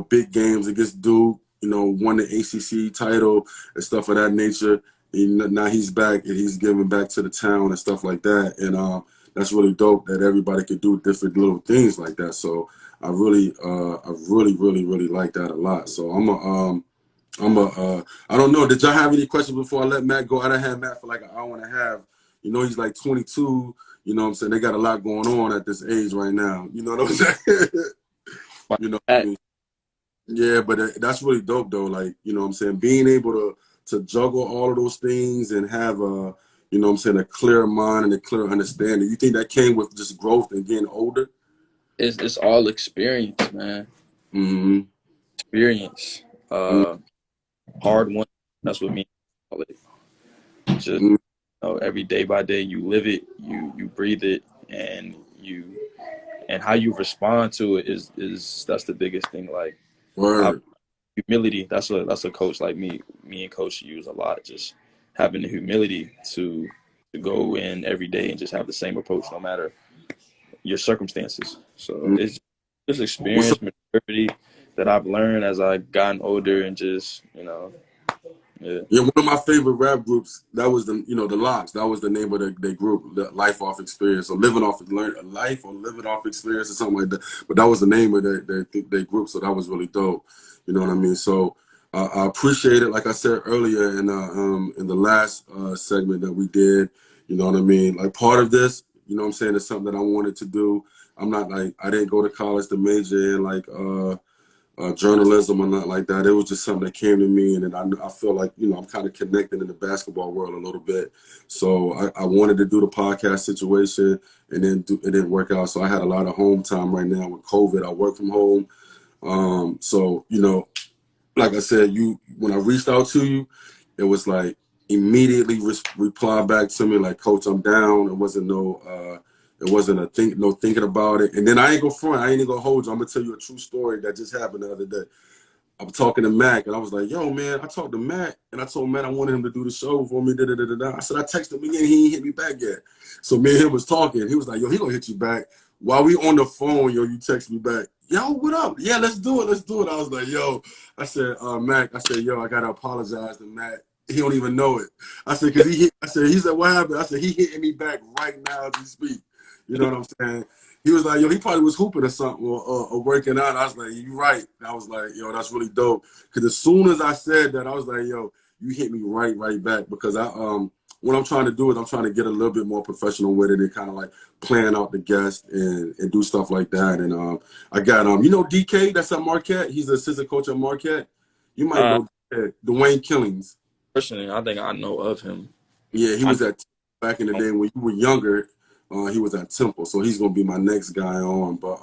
big games against Duke, won the ACC title and stuff of that nature. And now he's back and he's giving back to the town and stuff like that. And that's really dope that everybody could do different little things like that. So I really like that a lot. So I don't know. Did y'all have any questions before I let Matt go? I done had Matt for like an hour and a half. He's like 22. You know what I'm saying? They got a lot going on at this age right now. You know what I'm saying? you know what I mean? Yeah, but that's really dope though. Like, you know what I'm saying? Being able to juggle all of those things and have what I'm saying, a clear mind and a clear understanding. You think that came with just growth and getting older? It's all experience, man. Mm-hmm. Experience. Hard one. That's what me call it. Just Mm-hmm. every day by day, you live it, you breathe it, and how you respond to it is that's the biggest thing. Like Word. humility. That's a coach like me and coach use a lot. Just having the humility to go in every day and just have the same approach no matter your circumstances. So Mm-hmm. it's just What's experience, maturity that I've learned as I've gotten older, and just yeah. Yeah, one of my favorite rap groups. That was the Locks. That was the name of their group, the Life Off Experience, or Living Off Life or Living Off Experience or something like that. But that was the name of their group. So that was really dope. You know what I mean? So I appreciate it. Like I said earlier in the last segment that we did. You know what I mean? Like part of this, you know what I'm saying, is something that I wanted to do. I'm not like, I didn't go to college to major in like journalism or nothing like that. It was just something that came to me, and then I feel like, you know, I'm kind of connected in the basketball world a little bit. So I wanted to do the podcast situation, and then it didn't work out. So I had a lot of home time right now with COVID. I work from home. So, you know, like I said, when I reached out to you, it was like immediately reply back to me like, Coach, I'm down. It wasn't no thinking about it. And then I ain't gonna front. I ain't even gonna hold you. I'm gonna tell you a true story that just happened the other day. I was talking to Mac, and I was like, yo, man, I talked to Mac, and I told Mac I wanted him to do the show for me. Da, da, da, da, da. I said, I texted him again. He ain't hit me back yet. So me and him was talking. He was like, yo, he gonna hit you back. While we on the phone, yo, you text me back. Yo, what up? Yeah, let's do it. Let's do it. I was like, yo, I said, Mac, I said, yo, I gotta apologize to Mac. He don't even know it. I said, cause he said, what happened? I said, he hitting me back right now as we speak. You know what I'm saying? He was like, yo, he probably was hooping or something or working out. I was like, you right. I was like, yo, that's really dope. Because as soon as I said that, I was like, yo, you hit me right back. Because what I'm trying to do is I'm trying to get a little bit more professional with it and kind of like plan out the guests and do stuff like that. And I got, you know, DK, that's at Marquette. He's the assistant coach at Marquette. You might know Dwayne Killings. Personally, I think I know of him. Yeah, he was at back in the day when you were younger. He was at Temple, so he's gonna be my next guy on. But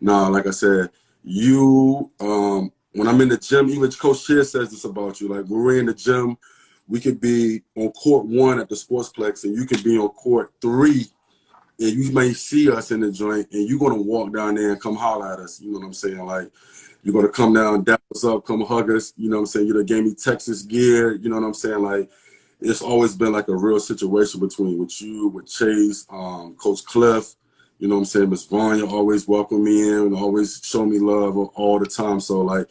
nah, like I said, when I'm in the gym, even Coach Shear says this about you. Like when we're in the gym, we could be on court 1 at the Sportsplex, and you could be on court 3, and you may see us in the joint, and you're gonna walk down there and come holler at us. You know what I'm saying? Like you're gonna come down, dap us up, come hug us. You know what I'm saying? You done gave me Texas gear. You know what I'm saying? Like. It's always been like a real situation between with you, with Chase, Coach Cliff, you know what I'm saying? Miss Vanya always welcome me in and always show me love all the time. So like,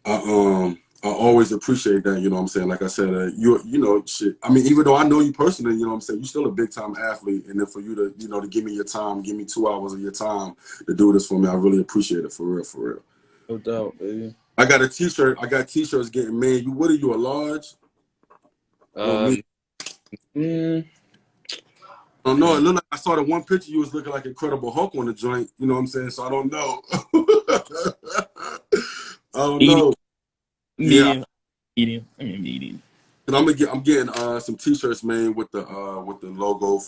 I always appreciate that, you know what I'm saying? Like I said, you know, shit. I mean, even though I know you personally, you know what I'm saying? You're still a big time athlete. And then for you to, you know, to give me your time, give me 2 hours of your time to do this for me, I really appreciate it for real, for real. No doubt, baby. I got a t-shirt. I got t-shirts getting made. What are you, a large? Mm, I don't know. It looked like I saw the one picture you was looking like Incredible Hulk on the joint. You know what I'm saying? So I don't know. I don't know. Medium. Medium. I mean, medium. And I'm getting some t-shirts made with the logo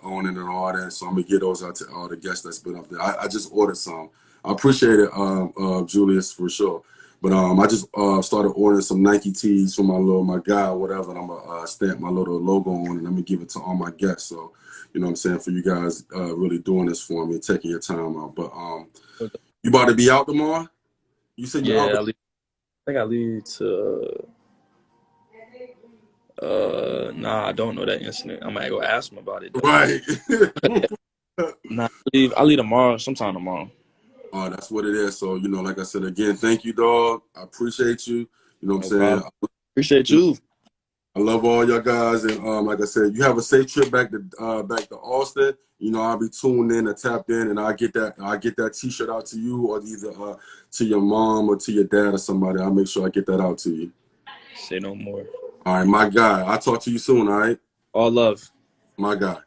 on it and all that. So I'm gonna get those out to all the guests that's been up there. I just ordered some. I appreciate it, Julius, for sure. But I just started ordering some Nike tees for my guy or whatever, and I'm gonna stamp my little logo on it, and I'm gonna give it to all my guests. So, you know what I'm saying, for you guys really doing this for me and taking your time out. But you about to be out tomorrow? You said you're out. I think I leave to. Nah, I don't know that incident. I might go ask him about it, though. Right. Nah, I leave tomorrow, sometime tomorrow. That's what it is. So, you know, like I said, again, thank you, dog. I appreciate you. You know what I'm saying? Problem. Appreciate you. I love all y'all guys. And like I said, you have a safe trip back to Austin. You know, I'll be tuned in and tapped in, and I'll get that t-shirt out to you, or either to your mom or to your dad or somebody. I'll make sure I get that out to you. Say no more. All right, my guy. I'll talk to you soon, all right? All love. My guy.